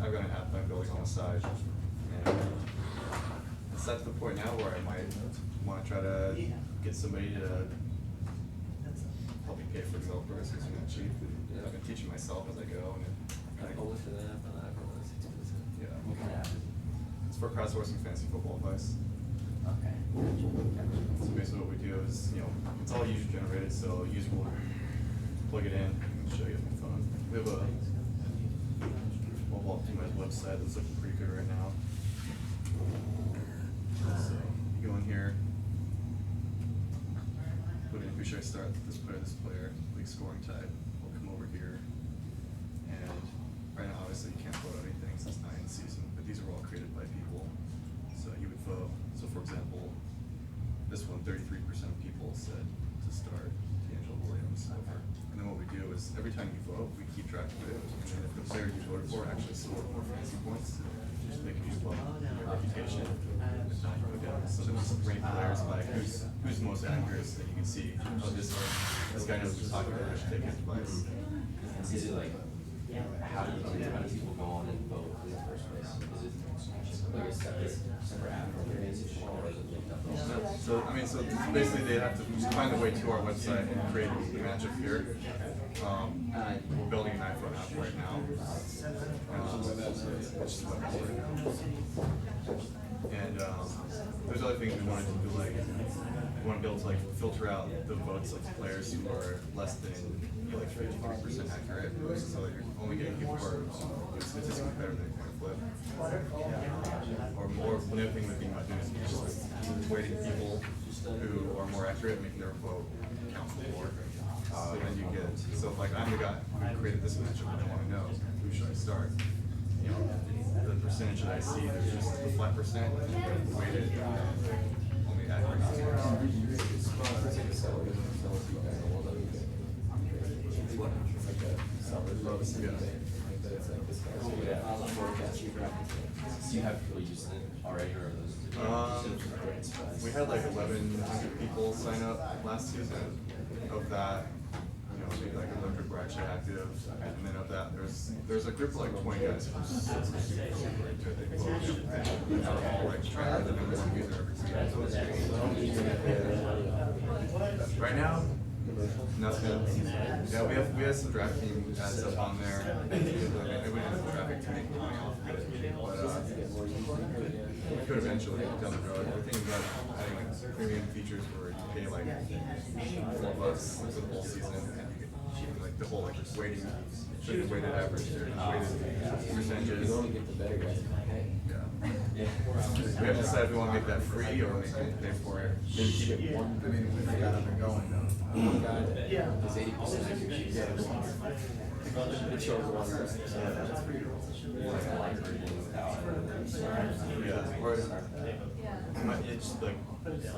I've got an app I'm building on the side, and it's at the point now where I might want to try to get somebody to help me pay for developers because they're not cheap. I've been teaching myself as I go, and it's for crowdsourcing fantasy football advice. Okay. So basically what we do is, it's all user generated, so user will plug it in and show you on my phone. We have a mobile optimized website that's looking pretty good right now. So you go in here, put in who should I start, this player, league scoring type. We'll come over here, and right now obviously you can't vote on anything since it's not in season, but these are all created by people. So you would vote. So for example, this one, 33% of people said to start Williams over. And then what we do is every time you vote, we keep track of it. And then if the player you voted for actually scored more fantasy points, just make you up your reputation. So then we rank players by who's most accurate, so you can see, oh, this guy knows what he's talking about, I should take his advice. Is it like, how do people go on and vote in the first place? Is it like a separate app or is it linked up? So basically they have to find a way to our website and create a matchup here. We're building an iPhone app right now. And there's other things we wanted to do, like we want to be able to filter out the votes of players who are less than 53% accurate, so that you're only getting people who are statistically better than coin flip. Or more, another thing we're thinking about doing is just weighting people who are more accurate, making their vote count for more. So then you get, so if I'm the guy who created this matchup and I want to know who should I start, the percentage that I see, there's just a flat percent weighted only accurate. Do you have people using it already, or are those? We had like 1,100 people sign up last season. Of that, maybe like 100 were actually active, and then of that, there's a group of like 20 guys who's all like trying to be the number one user every right now. Nothing. Yeah, we have some DraftKings ads up on there. We didn't have traffic to make money off of it, but we could eventually down the road. We're thinking about adding like premium features where you pay like $4 for the whole season, and you get like the whole just weighting, show your weighted average, your weighted percentages. You only get the better guys. Yeah. We have to decide if we want to make that free or make it pay for it. Maybe keep it one. I mean, we got up and going though. One guy that is 80% accuracy. It shows one guy. Yeah. Or it's like,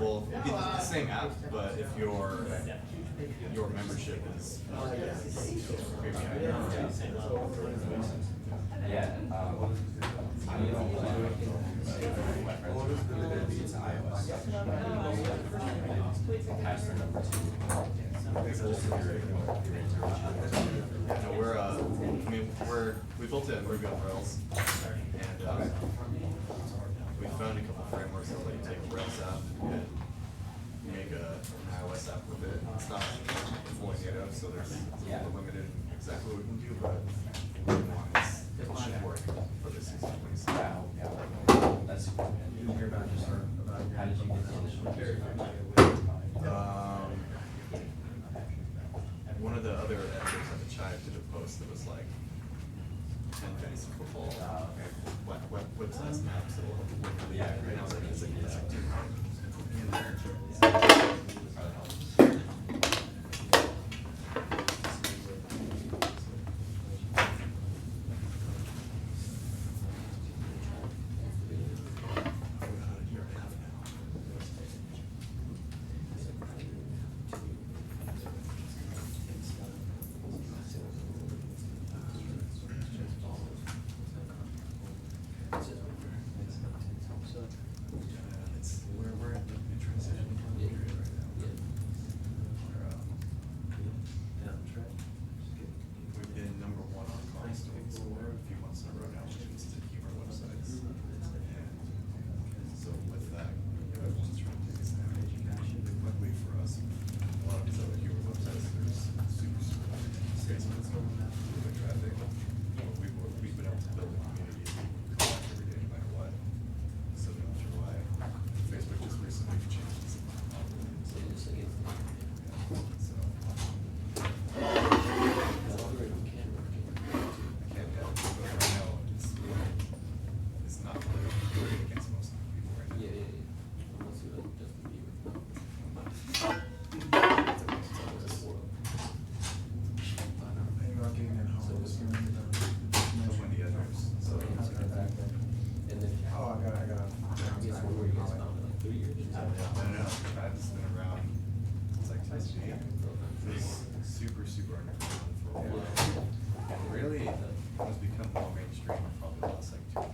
well, it's the same app, but if your membership is premium. Yeah. I don't know. It's iOS. Pass their number to. We built it in Ruby on Rails, and we found a couple frameworks that let you take a Rails app and make an iOS app with it. It's not fully native, so there's a little limited in exactly what we can do, but what we want is it should work for this season. Yeah. That's cool. How did you get the initial? One of the other editors at the Chive did a post that was like 10 fantasy football websites maps that will help you win really accurate. And I was like, it's like 2 in there. We're in transition period right now. burner for a while. Really, it's become more mainstream in probably the last like 2 or 3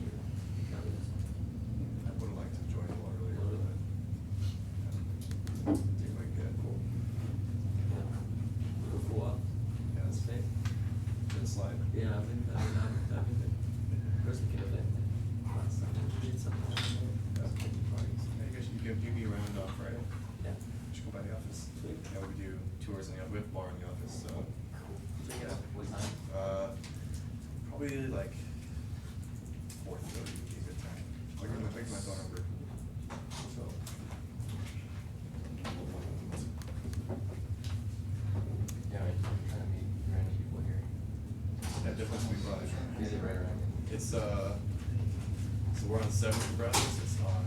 years. I would have liked to join a lot earlier, but didn't quite get cool. Yeah, it's fake. Good slide. Yeah, I've been first looking at it. Last time I did something. Yeah, you guys should give me around on Friday. Yeah. Should go by the office. Sweet. Yeah, we do tours in the, we have a bar in the office, so. Yeah, what time? Probably like 4:30 would be a good time. Like, I'm gonna make my phone number. So. Yeah, I'm trying to meet random people here. Yeah, difference between brothers. Is it right around here? It's, so we're on 7th and Brazos, it's on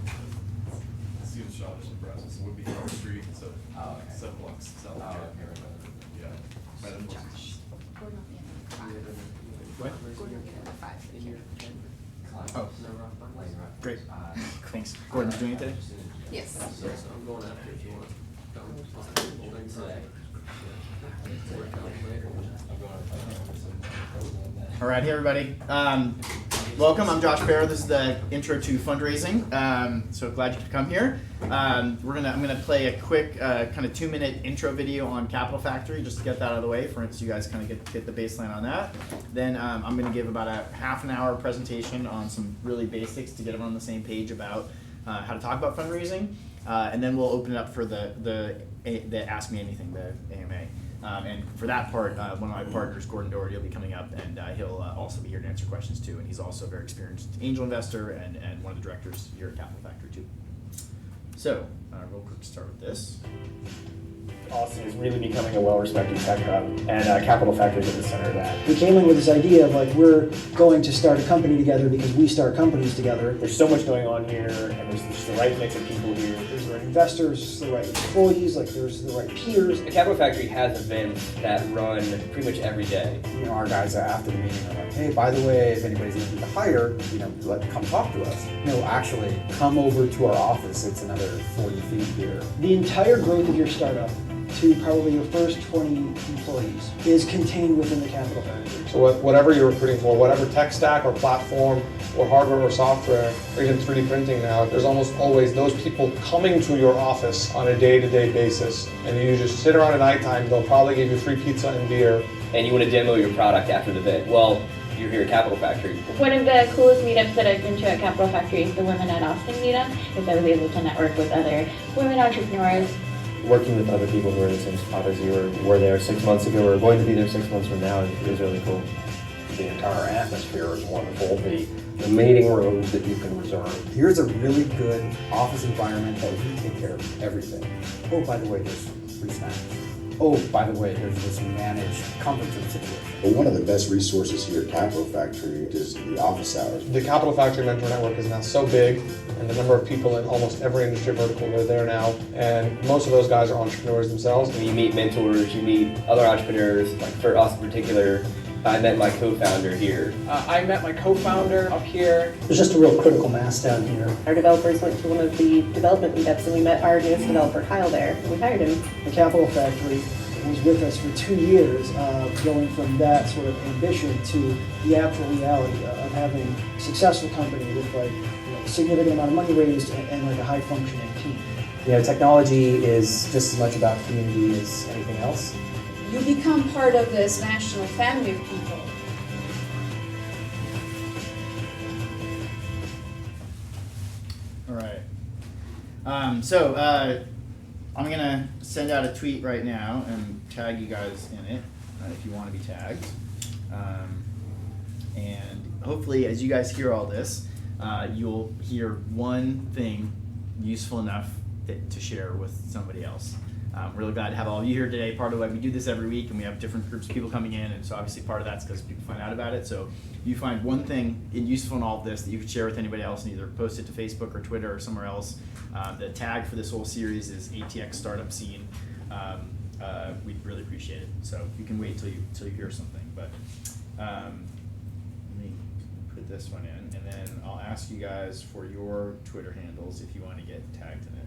Stephen Shaw's in Brazos, so it would be Howard Street, so Oh, okay. 7 blocks south Oh, of okay, here. right about Yeah. Right at the Four Gordon will be in at 5. What? Gordon will be in at 5. In your Oh. Great. Thanks. Gordon's doing it today? Yes. So I'm going after if you want to come. We'll bring today. Work out later. I'm going All right, hey everybody. Welcome. I'm Josh Baer. This is the intro to fundraising. So glad you could come here. I'm gonna play a quick kind of 2-minute intro video on Capital Factory, just to get that out of the way, for so you guys kind of get the baseline on that. Then I'm gonna give about a half an hour presentation on some really basics to get everyone on the same page about how to talk about fundraising, and then we'll open it up for the Ask Me Anything, the AMA. And for that part, one of my partners, Gordon Doherty, will be coming up, and he'll also be here to answer questions too. And he's also a very experienced angel investor and one of the directors here at Capital Factory too. So, real quick, start with this. Austin is really becoming a well-respected tech hub, and Capital Factory is at the center of that. We came in with this idea of like, we're going to start a company together because we start companies together. There's so much going on here, and there's just the right mix of people here. There's the right investors, the right employees, like there's the right peers. The Capital Factory has events that run pretty much every day. You know, our guys after the meeting are like, hey, by the way, if anybody's looking to hire, you know, come talk to us. No, actually, come over to our office. It's another 40 feet here. The entire growth of your startup to probably your first 20 employees is contained within the Capital Factory. So whatever you're recruiting for, whatever tech stack or platform or hardware or software, or even 3D printing now, there's almost always those people coming to your office on a day-to-day basis. And you just sit around at nighttime, they'll probably give you free pizza and beer. And you want to demo your product after the event. Well, you're here at Capital Factory. One of the coolest meetups that I've been to at Capital Factory is the Women at Austin meetup, because I was able to network with other women entrepreneurs. Working with other people who are in the same spot as you were there 6 months ago, or going to be there 6 months from now, is really cool. The entire atmosphere is wonderful. The meeting rooms that you can reserve. Here's a really good office environment that we take care of everything. Oh, by the way, there's free snacks. Oh, by the way, there's this managed conference room situation. But one of the best resources here at Capital Factory is the office hours. The Capital Factory Mentor Network is now so big, and the number of people in almost every industry vertical are there now, and most of those guys are entrepreneurs themselves. When you meet mentors, you meet other entrepreneurs. Like for us in particular, I met my co-founder here. I met my co-founder up here. There's just a real critical mass down here. Our developers went to one of the development meetups and we met our newest developer, Kyle, there. We hired him. The Capital Factory was with us for 2 years, going from that sort of ambition to the actual reality of having a successful company with like a significant amount of money raised and like a high functioning team. You know, technology is just as much about community as anything else. You become part of this national family of people. All right. I'm gonna send out a tweet right now and tag you guys in it if you want to be tagged. And hopefully, as you guys hear all this, you'll hear one thing useful enough to share with somebody else. I'm really glad to have all of you here today. Part of why we do this every week, and we have different groups of people coming in, and so obviously part of that's because people find out about it. So you find one thing useful in all of this that you could share with anybody else and either post it to Facebook or Twitter or somewhere else. The tag for this whole series is ATX Startup Scene. We'd really appreciate it. So you can wait till you hear something. But let me put put this one in, and then I'll ask you guys for your Twitter handles if you want to get tagged in it.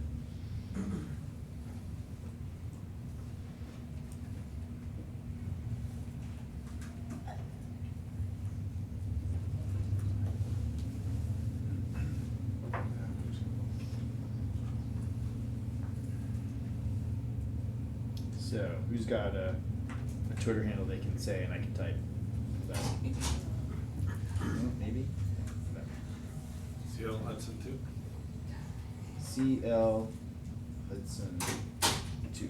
So, who's got a Twitter handle they can say and I can type? Maybe? CL Hudson 2. CL Hudson 2.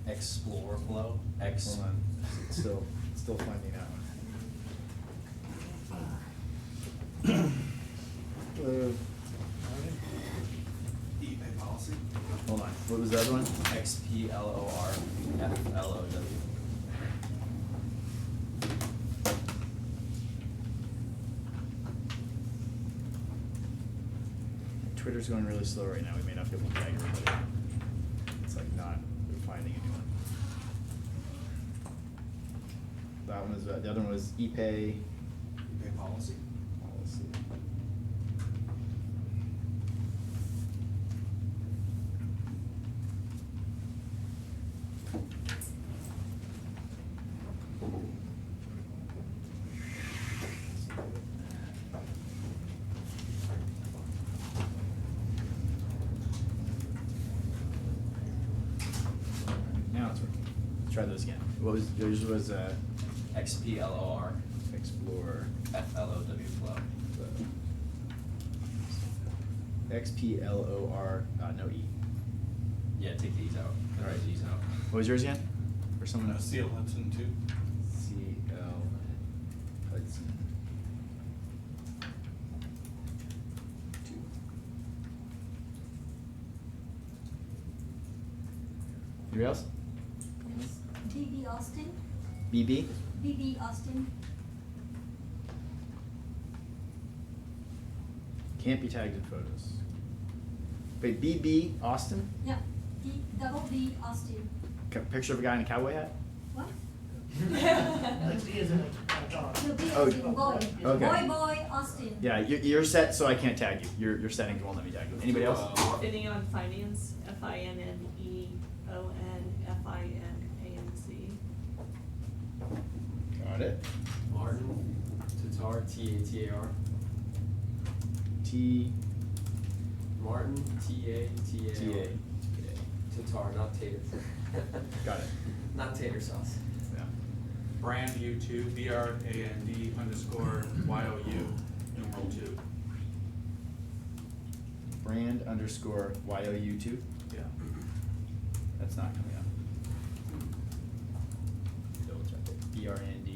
Explore flow. Hold on, still finding that one. Hello. ePay policy. Hold on, what was the other one? XPLORFLOW. Twitter's going really slow right now. We may not be able to tag everybody. It's like not finding anyone. That one was, the other one was ePay. ePay policy. Policy. Now it's working. Let's try those again. What was yours? Was XPLOR Explore FLOW flow. XPLOR no E. Yeah, take these out. All right. These out. What was yours again? For someone else? CL Hudson 2. CL Hudson 2. Anybody else? Yes. BB Austin. BB? BB Austin. Can't be tagged in photos. Wait, BB Austin? Yeah. Double B Austin. Picture of a guy in a cowboy hat? What? Oh, No, B as in boy. okay. Boy Austin. Yeah, you're set, so I can't tag you. Your settings won't let me tag you. Anybody else? Fineon Finance, FINNEON FINANC. Got it. Martin, Tatar, TATAR. T. Martin, TATAR. TA. Tatar, not tater. Got it. Not tater sauce. Yeah. Brand U2, BRAND_YOU, numeral 2. Brand_YOU2. Yeah. That's not coming up. Double check it. BRAND.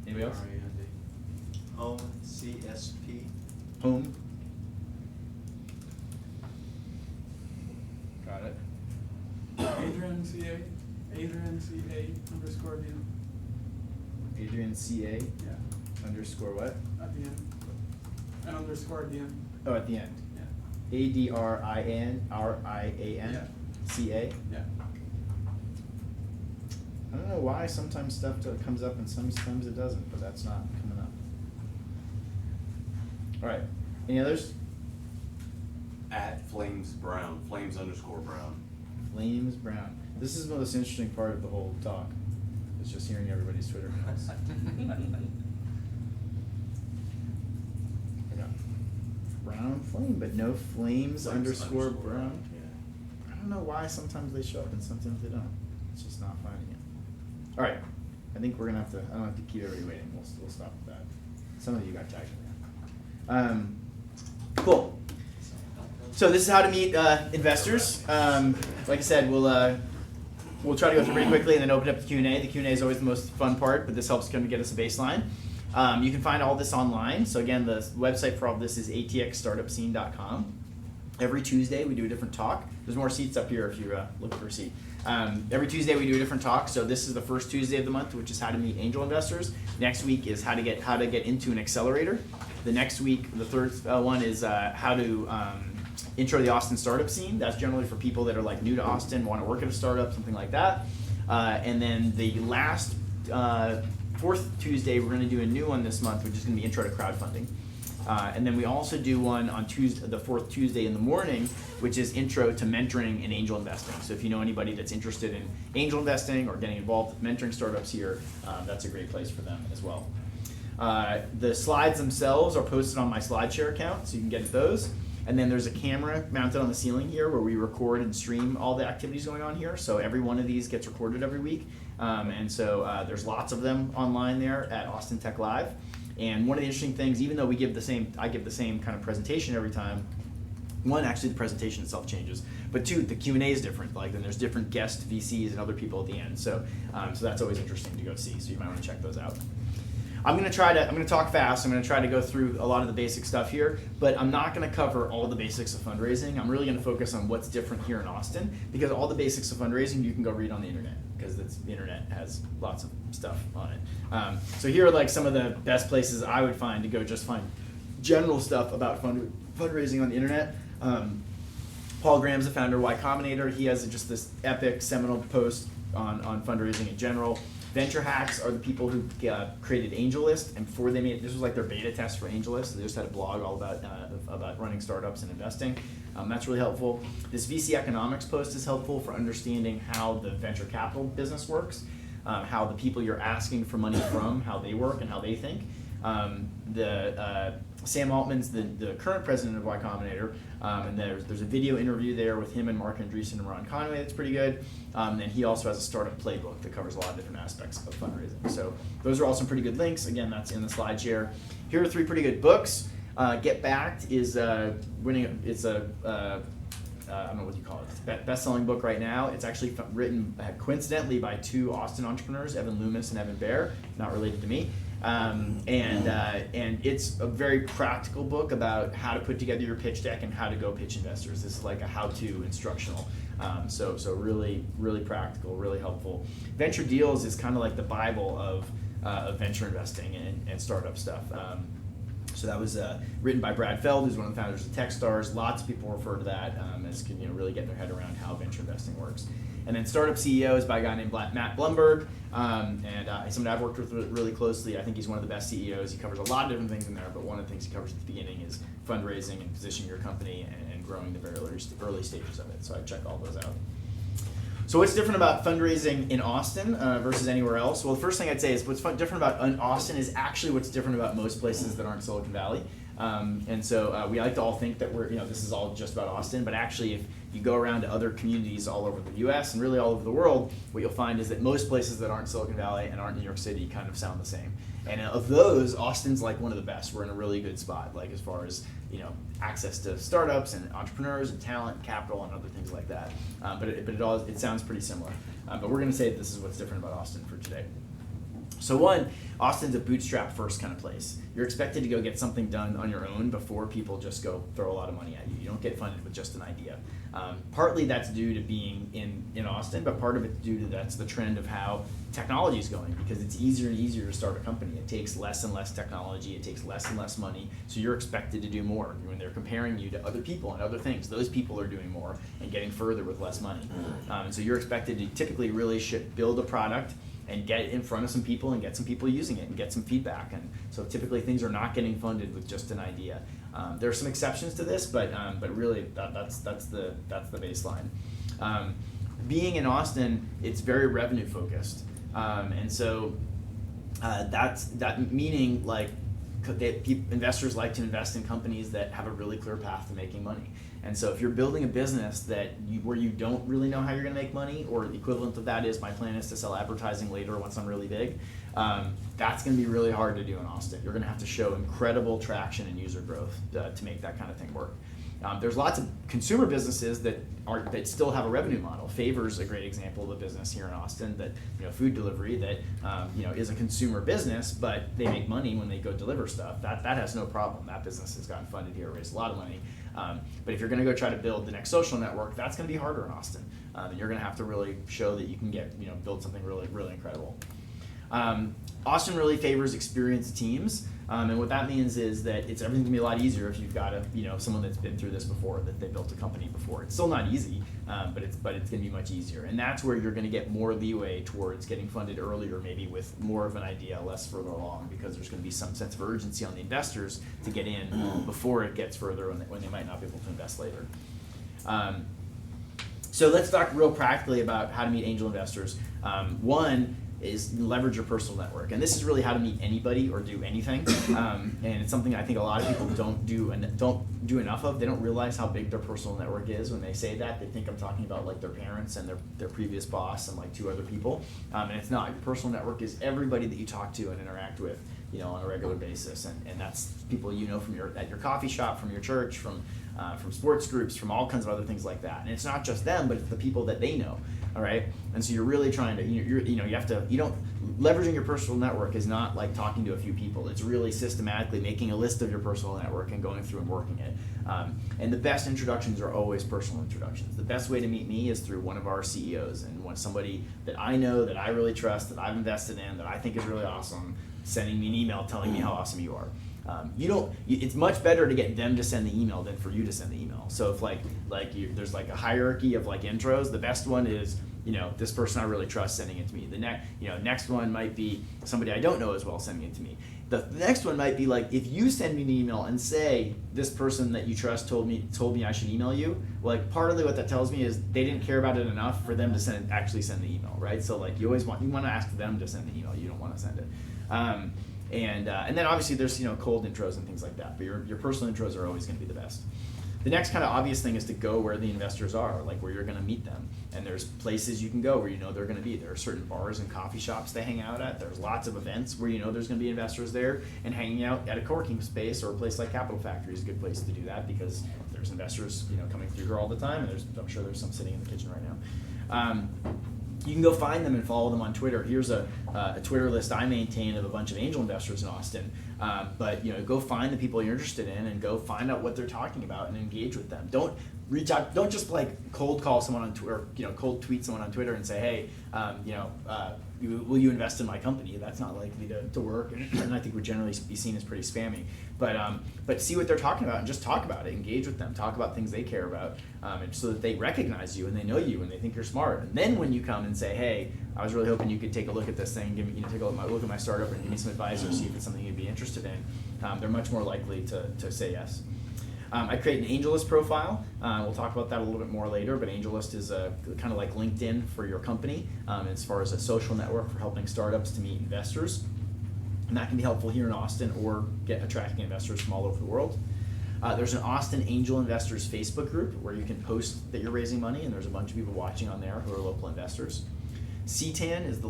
Anybody else? BRAND. Home CSP. Home. Got it. Adrian CA, Adrian CA _DM. Adrian CA Yeah, underscore what? at the end. And _DM. Oh, at the end. Yeah. ADRIAN Yeah. CA. Yeah. I don't know why sometimes stuff comes up and sometimes it doesn't, but that's not coming up. All right. Any others? At Flames Brown, Flames_Brown. Flames Brown. This is the most interesting part of the whole talk. It's just hearing everybody's Twitter handles. Yeah. Brown Flame, but no Flames_Brown. I don't know why sometimes they show up and sometimes they don't. It's just not finding it. All right. I think we're gonna have to. I don't have to keep everybody waiting. We'll stop with that. Some of you got tagged. Cool. So this is how to meet investors. Like I said, we'll try to go through pretty quickly and then open up the Q&A. The Q&A is always the most fun part, but this helps kind of get us a baseline. You can find all this online. So again, the website for all of this is atxstartupscene.com. Every Tuesday we do a different talk. There's more seats up here if you're looking for a seat. Every Tuesday we do a different talk. So this is the first Tuesday of the month, which is how to meet angel investors. Next week is how to get into an accelerator. The next week, the third one is how to intro the Austin startup scene. That's generally for people that are like new to Austin, want to work at a startup, something like that. And then the last fourth Tuesday, we're going to do a new one this month, which is going to be Intro to Crowdfunding. And then we also do one on Tuesday, the fourth Tuesday in the morning, which is Intro to Mentoring and Angel Investing. So if you know anybody that's interested in angel investing or getting involved with mentoring startups here, that's a great place for them as well. The slides themselves are posted on my SlideShare account, so you can get those. And then there's a camera mounted on the ceiling here where we record and stream all the activities going on here. So every one of these gets recorded every week. And so there's lots of them online there at Austin Tech Live. And one of the interesting things, even though I give the same kind of presentation every time, one, actually the presentation itself changes, but two, the Q&A is different. Like, then there's different guest VCs and other people at the end. So that's always interesting to go see. So you might want to check those out. I'm going to talk fast. I'm going to try to go through a lot of the basic stuff here, but I'm not going to cover all the basics of fundraising. I'm really going to focus on what's different here in Austin, because all the basics of fundraising you can go read on the internet, because the internet has lots of stuff on it. So here are like some of the best places I would find to go just find general stuff about fundraising on the internet. Paul Graham's the founder of Y Combinator. He has just this epic seminal post on fundraising in general. Venture Hacks are the people who created AngelList, and before they made, this was like their beta test for AngelList. They just had a blog all about running startups and investing. That's really helpful. This VC economics post is helpful for understanding how the venture capital business works, how the people you're asking for money from, how they work and how they think. Sam Altman's the current president of Y Combinator, and there's a video interview there with him and Mark Andreessen and Ron Conway that's pretty good. And he also has a startup playbook that covers a lot of different aspects of fundraising. So those are all some pretty good links. Again, that's in the SlideShare. Here are 3 pretty good books. Get Backed is winning. It's a I don't know what you call it. It's a best-selling book right now. It's actually written coincidentally by 2 Austin entrepreneurs, Evan Loomis and Evan Baer, not related to me. And it's a very practical book about how to put together your pitch deck and how to go pitch investors. This is like a how-to instructional. So really, really practical, really helpful. Venture Deals is kind of like the Bible of venture investing and startup stuff. So that was written by Brad Feld, who's one of the founders of Techstars. Lots of people refer to that as really getting their head around how venture investing works. And then Startup CEO is by a guy named Matt Blumberg, and someone I've worked with really closely. I think he's one of the best CEOs. He covers a lot of different things in there, but one of the things he covers at the beginning is fundraising and positioning your company and growing the very early stages of it. So I check all those out. So what's different about fundraising in Austin versus anywhere else? Well, the first thing I'd say is what's different about Austin is actually what's different about most places that aren't Silicon Valley. And so we like to all think that this is all just about Austin, but actually if you go around to other communities all over the US and really all over the world, what you'll find is that most places that aren't Silicon Valley and aren't New York City kind of sound the same. And of those, Austin's like one of the best. We're in a really good spot, like as far as access to startups and entrepreneurs and talent and capital and other things like that. But it sounds pretty similar. But we're going to say that this is what's different about Austin for today. So one, Austin's a bootstrap first kind of place. You're expected to go get something done on your own before people just go throw a lot of money at you. You don't get funded with just an idea. Partly that's due to being in Austin, but part of it's due to that's the trend of how technology is going, because it's easier and easier to start a company. It takes less and less technology, it takes less and less money, so you're expected to do more. When they're comparing you to other people and other things, those people are doing more and getting further with less money. And so you're expected to typically really build a product and get it in front of some people and get some people using it and get some feedback. And so typically things are not getting funded with just an idea. There are some exceptions to this, but really that's the baseline. Being in Austin, it's very revenue focused, and so that meaning like investors like to invest in companies that have a really clear path to making money. And so if you're building a business where you don't really know how you're going to make money, or the equivalent of that is my plan is to sell advertising later once I'm really big, that's going to be really hard to do in Austin. You're going to have to show incredible traction and user growth to make that kind of thing work. There's lots of consumer businesses that still have a revenue model. Favor's a great example of a business here in Austin that food delivery that is a consumer business, but they make money when they go deliver stuff. That has no problem. That business has gotten funded here, raised a lot of money. But if you're going to go try to build the next social network, that's going to be harder in Austin. And you're going to have to really show that you can build something really, really incredible. Austin really favors experienced teams. And what that means is that everything's gonna be a lot easier if you've got someone that's been through this before, that they built a company before. It's still not easy, but it's gonna be much easier. And that's where you're gonna get more leeway towards getting funded earlier, maybe with more of an idea, less further along, because there's gonna be some sense of urgency on the investors to get in before it gets further when they might not be able to invest later. So let's talk real practically about how to meet angel investors. One is leverage your personal network, and this is really how to meet anybody or do anything. And it's something I think a lot of people don't do enough of. They don't realize how big their personal network is. When they say that, they think I'm talking about like their parents and their previous boss and like 2 other people, and it's not. Your personal network is everybody that you talk to and interact with, on a regular basis, and that's people from at your coffee shop, from your church, from sports groups, from all kinds of other things like that. And it's not just them, but it's the people that they know. All right, and so you're really trying to, leveraging your personal network is not like talking to a few people. It's really systematically making a list of your personal network and going through and working it. And the best introductions are always personal introductions. The best way to meet me is through one of our CEOs and somebody that I know, that I really trust, that I've invested in, that I think is really awesome, sending me an email telling me how awesome you are. It's much better to get them to send the email than for you to send the email. So if there's like a hierarchy of like intros, the best one is, this person I really trust sending it to me. The next one might be somebody I don't know as well sending it to me. The next one might be like, if you send me an email and say, this person that you trust told me I should email you, like partly what that tells me is they didn't care about it enough for them to actually send the email, right? So like you want to ask them to send the email, you don't want to send it. And then obviously there's cold intros and things like that, but your personal intros are always going to be the best. The next kind of obvious thing is to go where the investors are, like where you're going to meet them. And there's places you can go where they're going to be. There are certain bars and coffee shops they hang out at. There's lots of events where there's going to be investors there, and hanging out at a co-working space or a place like Capital Factory is a good place to do that because there's investors coming through here all the time, and I'm sure there's some sitting in the kitchen right now. You can go find them and follow them on Twitter. Here's a Twitter list I maintain of a bunch of angel investors in Austin. But go find the people you're interested in and go find out what they're talking about and engage with them. Don't reach out. Don't just like cold call someone on Twitter, cold tweet someone on Twitter and say, hey, will you invest in my company? That's not likely to work, and I think would generally be seen as pretty spammy. But see what they're talking about and just talk about it. Engage with them. Talk about things they care about, and so that they recognize you and they know you and they think you're smart. And then when you come and say, hey, I was really hoping you could take a look at this thing, take a look at my startup and give me some advice or see if it's something you'd be interested in, they're much more likely to say yes. I create an AngelList profile. We'll talk about that a little bit more later, but AngelList is kind of like LinkedIn for your company as far as a social network for helping startups to meet investors. And that can be helpful here in Austin or attracting investors from all over the world. There's an Austin Angel Investors Facebook group where you can post that you're raising money, and there's a bunch of people watching on there who are local investors. CTAN is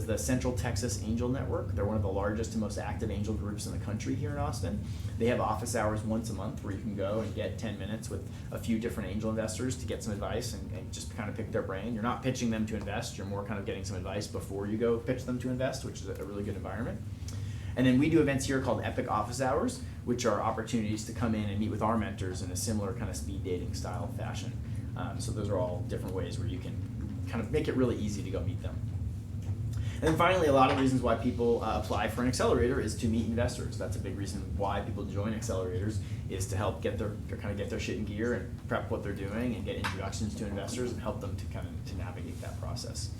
the Central Texas Angel Network. They're one of the largest and most active angel groups in the country here in Austin. They have office hours once a month where you can go and get 10 minutes with a few different angel investors to get some advice and just kind of pick their brain. You're not pitching them to invest, you're more kind of getting some advice before you go pitch them to invest, which is a really good environment. And then we do events here called Epic Office Hours, which are opportunities to come in and meet with our mentors in a similar kind of speed dating style fashion. So those are all different ways where you can kind of make it really easy to go meet them. And then finally, a lot of reasons why people apply for an accelerator is to meet investors. That's a big reason why people join accelerators, is to help get their shit in gear and prep what they're doing and get introductions to investors and help them to navigate that process.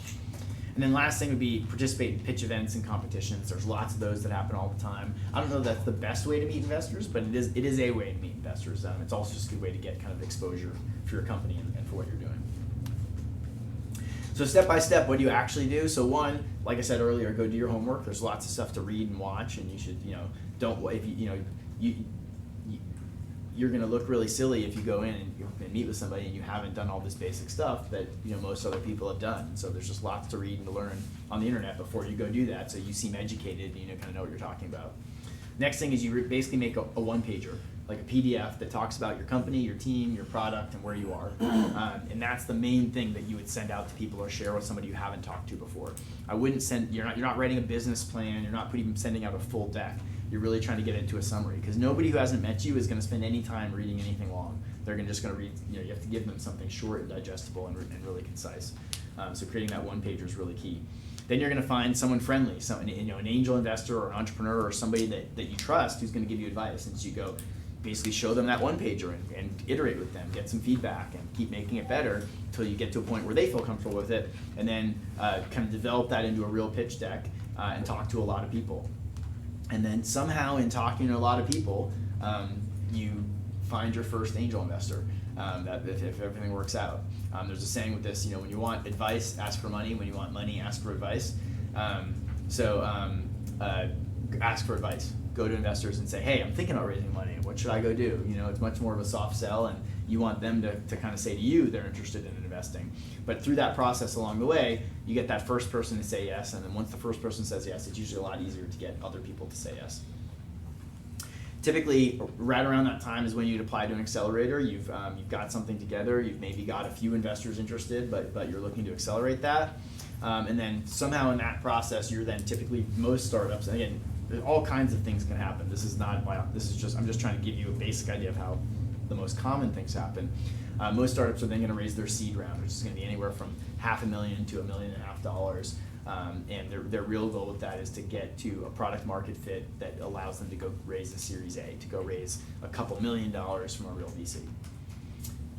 And then last thing would be participate in pitch events and competitions. There's lots of those that happen all the time. I don't know if that's the best way to meet investors, but it is a way to meet investors. It's also just a good way to get kind of exposure for your company and for what you're doing. So step by step, what do you actually do? So one, like I said earlier, go do your homework. There's lots of stuff to read and watch, and you should, you're going to look really silly if you go in and meet with somebody and you haven't done all this basic stuff that most other people have done. So there's just lots to read and to learn on the internet before you go do that, so you seem educated and kind of know what you're talking about. Next thing is you basically make a one-pager, like a PDF that talks about your company, your team, your product, and where you are. And that's the main thing that you would send out to people or share with somebody you haven't talked to before. You're not writing a business plan, you're not even sending out a full deck. You're really trying to get into a summary, because nobody who hasn't met you is going to spend any time reading anything long. They're just going to read, you have to give them something short and digestible and really concise. So creating that one pager is really key. then you're going to find someone friendly, an angel investor or an entrepreneur or somebody that you trust who's going to give you advice. And so you go basically show them that one pager and iterate with them, get some feedback, and keep making it better until you get to a point where they feel comfortable with it, and then kind of develop that into a real pitch deck and talk to a lot of people. And then somehow in talking to a lot of people, you find your first angel investor. That if everything works out. There's a saying with this, when you want advice, ask for money. When you want money, ask for advice. Ask for advice. Go to investors and say, hey, I'm thinking about raising money. What should I go do? It's much more of a soft sell, and you want them to kind of say to you they're interested in investing. But through that process along the way, you get that first person to say yes, and then once the first person says yes, it's usually a lot easier to get other people to say yes. Typically, right around that time is when you'd apply to an accelerator. You've got something together. You've maybe got a few investors interested, but you're looking to accelerate that. And then somehow in that process, you're then typically, most startups, and again, all kinds of things can happen. I'm just trying to give you a basic idea of how the most common things happen. Most startups are then going to raise their seed round, which is going to be anywhere from $500,000 to $1.5 million. And their real goal with that is to get to a product market fit that allows them to go raise a Series A, to go raise a couple $1 million from a real VC.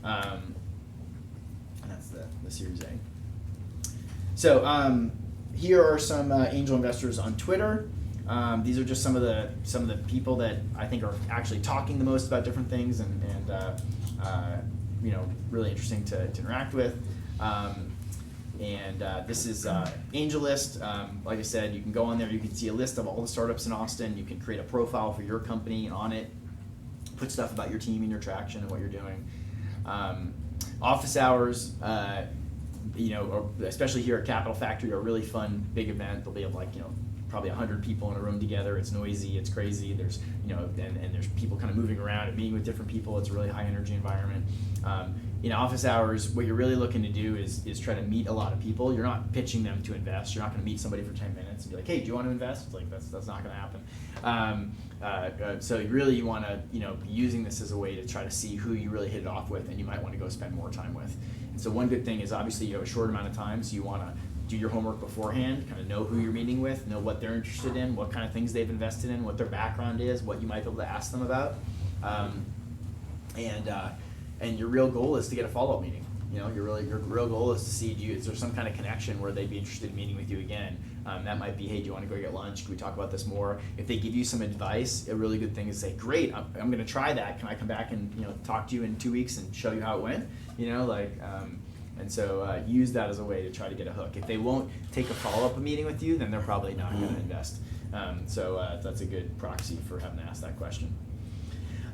And that's the Series A. So here are some angel investors on Twitter. These are just some of the people that I think are actually talking the most about different things and really interesting to interact with. This is AngelList. Like I said, you can go on there, you can see a list of all the startups in Austin. You can create a profile for your company, and on it, put stuff about your team and your traction and what you're doing. Office hours, especially here at Capital Factory, are a really fun, big event. They'll be probably 100 people in a room together. It's noisy, it's crazy. There's, and there's people kind of moving around and meeting with different people. It's a really high energy environment. In office hours, what you're really looking to do is try to meet a lot of people. You're not pitching them to invest. You're not going to meet somebody for 10 minutes and be like, hey, do you want to invest? It's like, that's not going to happen. So really you want to, be using this as a way to try to see who you really hit it off with and you might want to go spend more time with. And so one good thing is obviously you have a short amount of time, so you want to do your homework beforehand, kind of know who you're meeting with, know what they're interested in, what kind of things they've invested in, what their background is, what you might be able to ask them about. And your real goal is to get a follow-up meeting. Your real goal is to see, is there some kind of connection where they'd be interested in meeting with you again. That might be, hey, do you want to go get lunch? Can we talk about this more? If they give you some advice, a really good thing is say, great, I'm going to try that. Can I come back and talk to you in 2 weeks and show you how it went? And so use that as a way to try to get a hook. If they won't take a follow-up meeting with you, then they're probably not going to invest. So that's a good proxy for having to ask that question.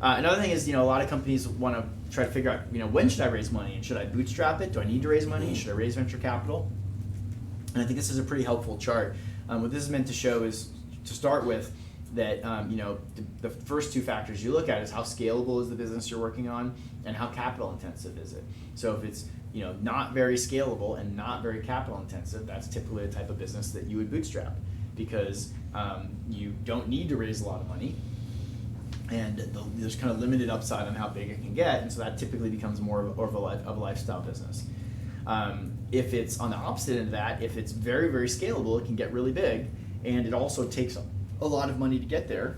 Another thing is, a lot of companies want to try to figure out, when should I raise money? And should I bootstrap it? Do I need to raise money? Should I raise venture capital? And I think this is a pretty helpful chart. What this is meant to show is, to start with, that the first two factors you look at is how scalable is the business you're working on and how capital intensive is it. So if it's not very scalable and not very capital intensive, that's typically the type of business that you would bootstrap, because you don't need to raise a lot of money, and there's kind of limited upside on how big it can get, and so that typically becomes more of a lifestyle business. If it's on the opposite end of that, if it's very, very scalable, it can get really big, and it also takes a lot of money to get there,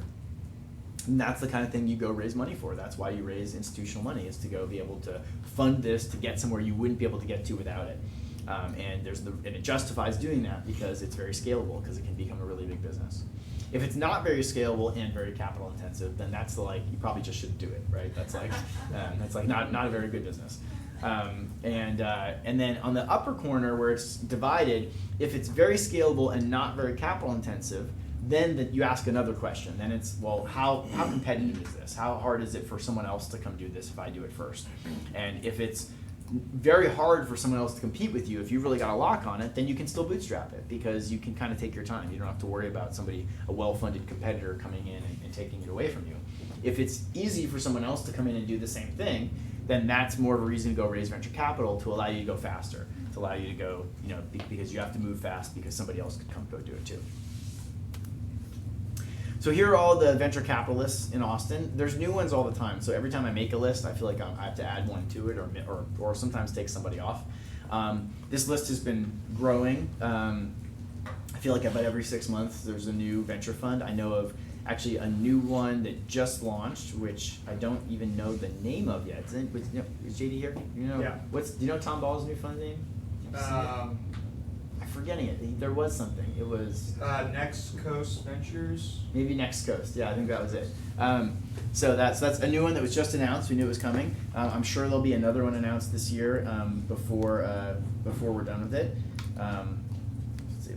and that's the kind of thing you go raise money for. That's why you raise institutional money, is to go be able to fund this to get somewhere you wouldn't be able to get to without it. And it justifies doing that because it's very scalable, because it can become a really big business. If it's not very scalable and very capital intensive, then that's you probably just shouldn't do it, right? That's not a very good business. And then on the upper corner where it's divided, if it's very scalable and not very capital intensive, then you ask another question. Then it's, well, how competitive is this? How hard is it for someone else to come do this if I do it first? And if it's very hard for someone else to compete with you, if you've really got a lock on it, then you can still bootstrap it, because you can kind of take your time. You don't have to worry about a well-funded competitor coming in and taking it away from you. If it's easy for someone else to come in and do the same thing, then that's more of a reason to go raise venture capital, to allow you to go faster, to allow you to go, because you have to move fast because somebody else could come go do it too. So here are all the venture capitalists in Austin. There's new ones all the time. So every time I make a list, I feel like I have to add one to it, or sometimes take somebody off. This list has been growing. I feel like about every 6 months there's a new venture fund. I know of actually a new one that just launched, which I don't even know the name of yet. Is JD here? You know, Yeah. do you know Tom Ball's new fund name? Did you see it? I'm forgetting it. There was something. It was Next Coast Ventures. maybe Next Coast. Yeah, I think that was it. So that's a new one that was just announced. We knew it was coming. I'm sure there'll be another one announced this year before we're done with it. Let's see.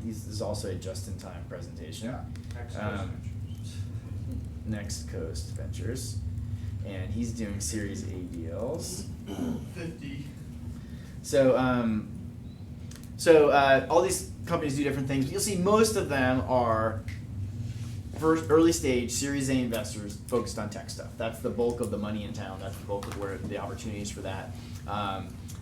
This is also a just-in-time presentation. Yeah. Next Coast Ventures. Next Coast Ventures, and he's doing Series A deals. 50. So all these companies do different things. You'll see most of them are first early stage Series A investors focused on tech stuff. That's the bulk of the money in town. That's the bulk of where the opportunities for that.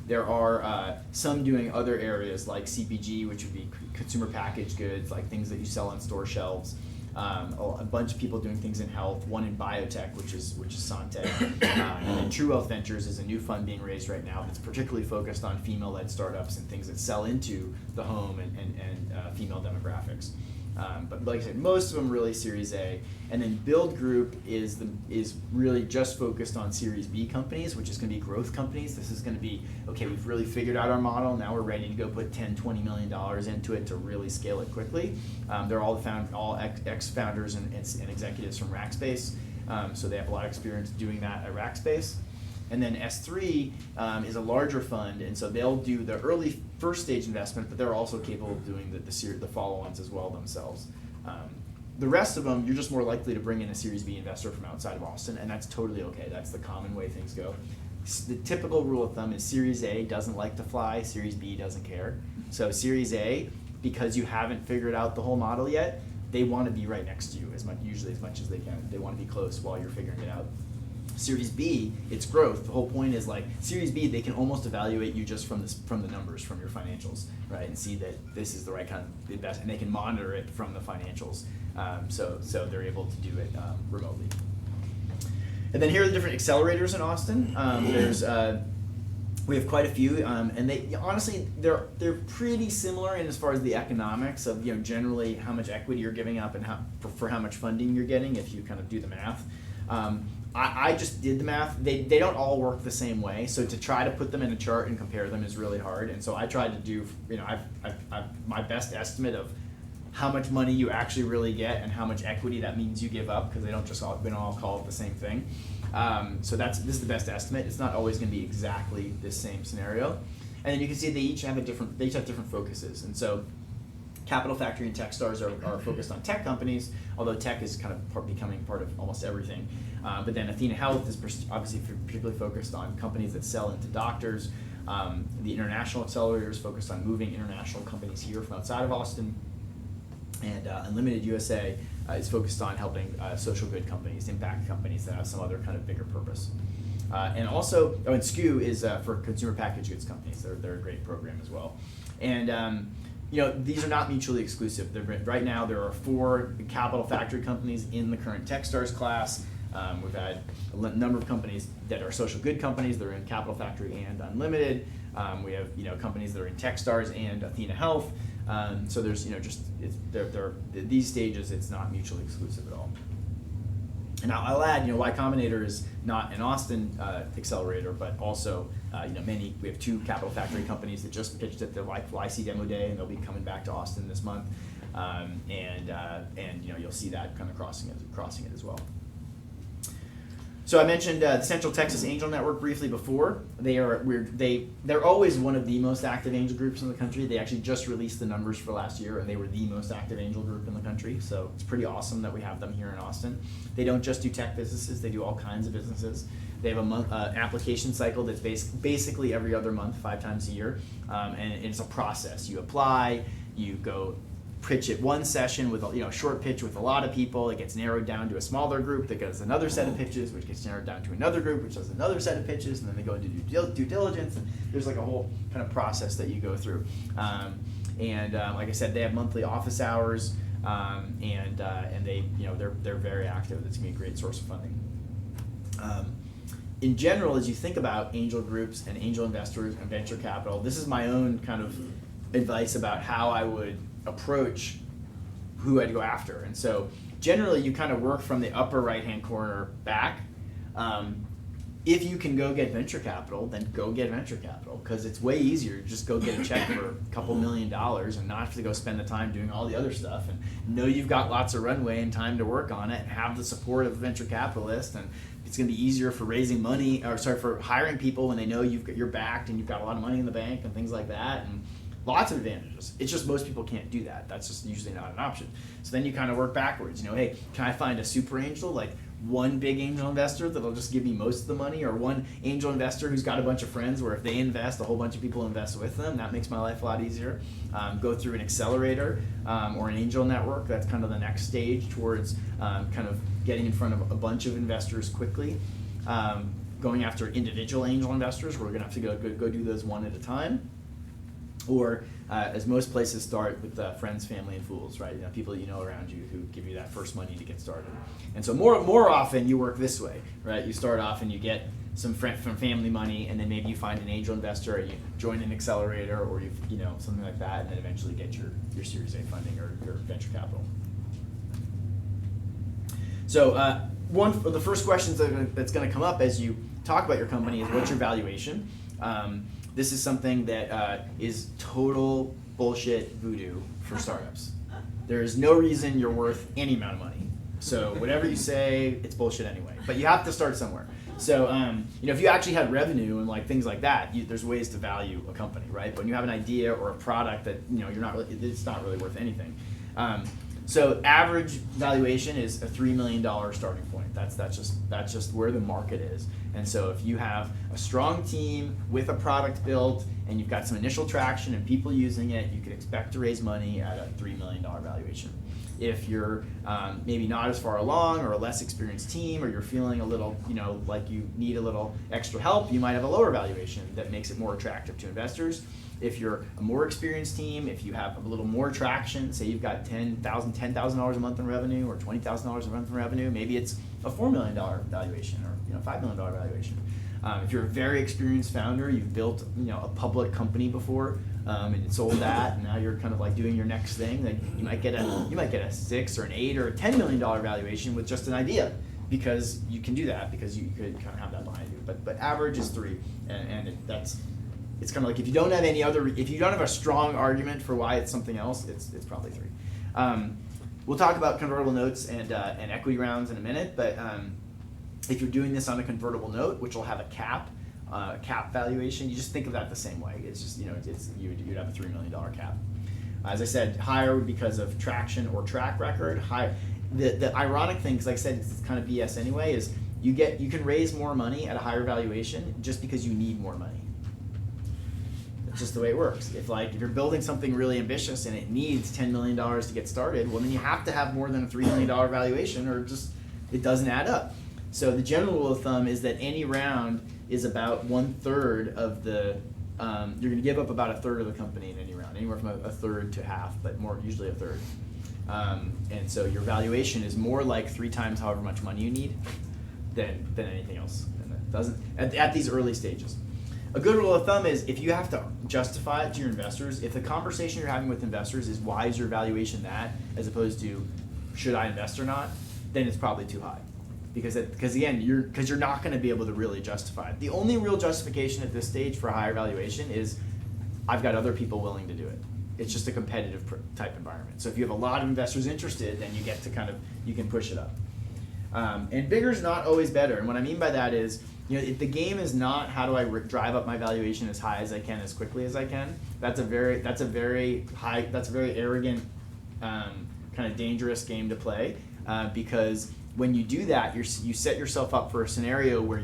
There are some doing other areas like CPG, which would be consumer packaged goods, like things that you sell on store shelves. A bunch of people doing things in health, one in biotech, which is Sante. And then True Wealth Ventures is a new fund being raised right now that's particularly focused on female-led startups and things that sell into the home and female demographics. But like I said, most of them really Series A. And then Build Group is really just focused on Series B companies, which is going to be growth companies. This is going to be, okay, we've really figured out our model. Now we're ready to go put $10, $20 million into it to really scale it quickly. They're all ex-founders and executives from Rackspace. So they have a lot of experience doing that at Rackspace. And then S3 is a larger fund, and so they'll do the early first stage investment, but they're also capable of doing the follow-ons as well themselves. The rest of them, you're just more likely to bring in a Series B investor from outside of Austin, and that's totally okay. That's the common way things go. The typical rule of thumb is Series A doesn't like to fly, Series B doesn't care. So Series A, because you haven't figured out the whole model yet, they want to be right next to you usually as much as they can. They want to be close while you're figuring it out. Series B, it's growth. The whole point is like Series B, they can almost evaluate you just from the numbers, from your financials, right, and see that this is the right kind of investment, and they can monitor it from the financials. So they're able to do it remotely. And then here are the different accelerators in Austin. We have quite a few, and they honestly they're pretty similar in as far as the economics of generally how much equity you're giving up and for how much funding you're getting if you kind of do the math. I just did the math. They don't all work the same way, so to try to put them in a chart and compare them is really hard. And so I tried to do, I've my best estimate of how much money you actually really get and how much equity that means you give up, because they don't all call it the same thing. So this is the best estimate. It's not always going to be exactly this same scenario. And then you can see they each have different focuses. And so Capital Factory and Techstars are focused on tech companies, although tech is kind of becoming part of almost everything. But then Athena Health is obviously particularly focused on companies that sell into doctors. The International Accelerator is focused on moving international companies here from outside of Austin. And Unlimited USA is focused on helping social good companies, impact companies that have some other kind of bigger purpose. And also, and SKU is for consumer packaged goods companies. They're a great program as well. And these are not mutually exclusive. Right now, there are 4 Capital Factory companies in the current Techstars class. We've had a number of companies that are social good companies. They're in Capital Factory and Unlimited. We have companies that are in Techstars and Athena Health. So there's these stages. It's not mutually exclusive at all. And now I'll add, Y Combinator is not an Austin accelerator, but also we have 2 Capital Factory companies that just pitched at the YC Demo Day, and they'll be coming back to Austin this month. You'll see that kind of crossing it as well. So I mentioned the Central Texas Angel Network briefly before. They're always one of the most active angel groups in the country. They actually just released the numbers for last year, and they were the most active angel group in the country. So it's pretty awesome that we have them here in Austin. They don't just do tech businesses; they do all kinds of businesses. They have a application cycle that's basically every other month, 5 times a year, and it's a process. You apply, you go pitch it one session with a short pitch with a lot of people. It gets narrowed down to a smaller group that does another set of pitches, which gets narrowed down to another group, which does another set of pitches, and then they go into due diligence. And there's like a whole kind of process that you go through. Like I said, they have monthly office hours, and they're very active. It's gonna be a great source of funding. In general, as you think about angel groups and angel investors and venture capital, this is my own kind of advice about how I would approach who I'd go after. And so generally you kind of work from the upper right-hand corner back. If you can go get venture capital, then go get venture capital, because it's way easier to just go get a check for a couple $1 million and not have to go spend the time doing all the other stuff, and know you've got lots of runway and time to work on it, and have the support of a venture capitalist, and it's going to be easier for raising money, or sorry, for hiring people when they know you're backed and you've got a lot of money in the bank and things like that, and lots of advantages. It's just most people can't do that. That's just usually not an option. So then you kind of work backwards. Hey, can I find a super angel, like one big angel investor that'll just give me most of the money, or one angel investor who's got a bunch of friends where if they invest, a whole bunch of people invest with them? That makes my life a lot easier. Go through an accelerator or an angel network. That's kind of the next stage towards kind of getting in front of a bunch of investors quickly. Going after individual angel investors, we're going to have to go do those one at a time. Or as most places start, with friends, family, and fools, right? People that you know around you who give you that first money to get started. And so more often you work this way, right? You start off and you get some from family money, and then maybe you find an angel investor, or you join an accelerator, or you something like that, and then eventually get your Series A funding or your venture capital. So one of the first questions that's going to come up as you talk about your company is, what's your valuation? This is something that is total bullshit voodoo for startups. There is no reason you're worth any amount of money. So whatever you say, it's bullshit anyway. But you have to start somewhere. So if you actually had revenue and like things like that, there's ways to value a company, right? But when you have an idea or a product that it's not really worth anything. So average valuation is a $3 million starting point. That's just where the market is. And so if you have a strong team with a product built and you've got some initial traction and people using it, you can expect to raise money at a $3 million valuation. If you're maybe not as far along, or a less experienced team, or you're feeling a little, like you need a little extra help, you might have a lower valuation that makes it more attractive to investors. If you're a more experienced team, if you have a little more traction, say you've got $10,000 a month in revenue, or $20,000 a month in revenue, maybe it's a $4 million valuation, or $5 million valuation. If you're a very experienced founder, you've built a public company before, and you sold that, and now you're kind of like doing your next thing, then you might get a 6 or an 8 or a $10 million valuation with just an idea, because you can do that, because you could kind of have that behind you. But average is 3, and it's kind of like, if you don't have a strong argument for why it's something else, it's probably 3. We'll talk about convertible notes and equity rounds in a minute, but if you're doing this on a convertible note, which will have a cap valuation, you just think of that the same way. It's just, you'd have a $3 million cap. As I said, higher because of traction or track record. The ironic thing, because like I said, it's kind of BS anyway, is you can raise more money at a higher valuation just because you need more money. It's just the way it works. If you're building something really ambitious and it needs $10 million to get started, well, then you have to have more than a $3 million valuation, or just it doesn't add up. So the general rule of thumb is that any round is about 1/3 of the. You're going to give up about 1/3 of the company in any round, anywhere from 1/3 to half, but more usually 1/3. And so your valuation is more like 3 times however much money you need than anything else. And it doesn't at these early stages. A good rule of thumb is, if you have to justify it to your investors, if the conversation you're having with investors is, why is your valuation that, as opposed to, should I invest or not, then it's probably too high. Because you're not going to be able to really justify it. The only real justification at this stage for a higher valuation is, I've got other people willing to do it. It's just a competitive type environment. So if you have a lot of investors interested, then you get to you can push it up. And bigger is not always better. And what I mean by that is, the game is not, how do I drive up my valuation as high as I can, as quickly as I can. That's a very arrogant, kind of dangerous game to play, because when you do that, you set yourself up for a scenario where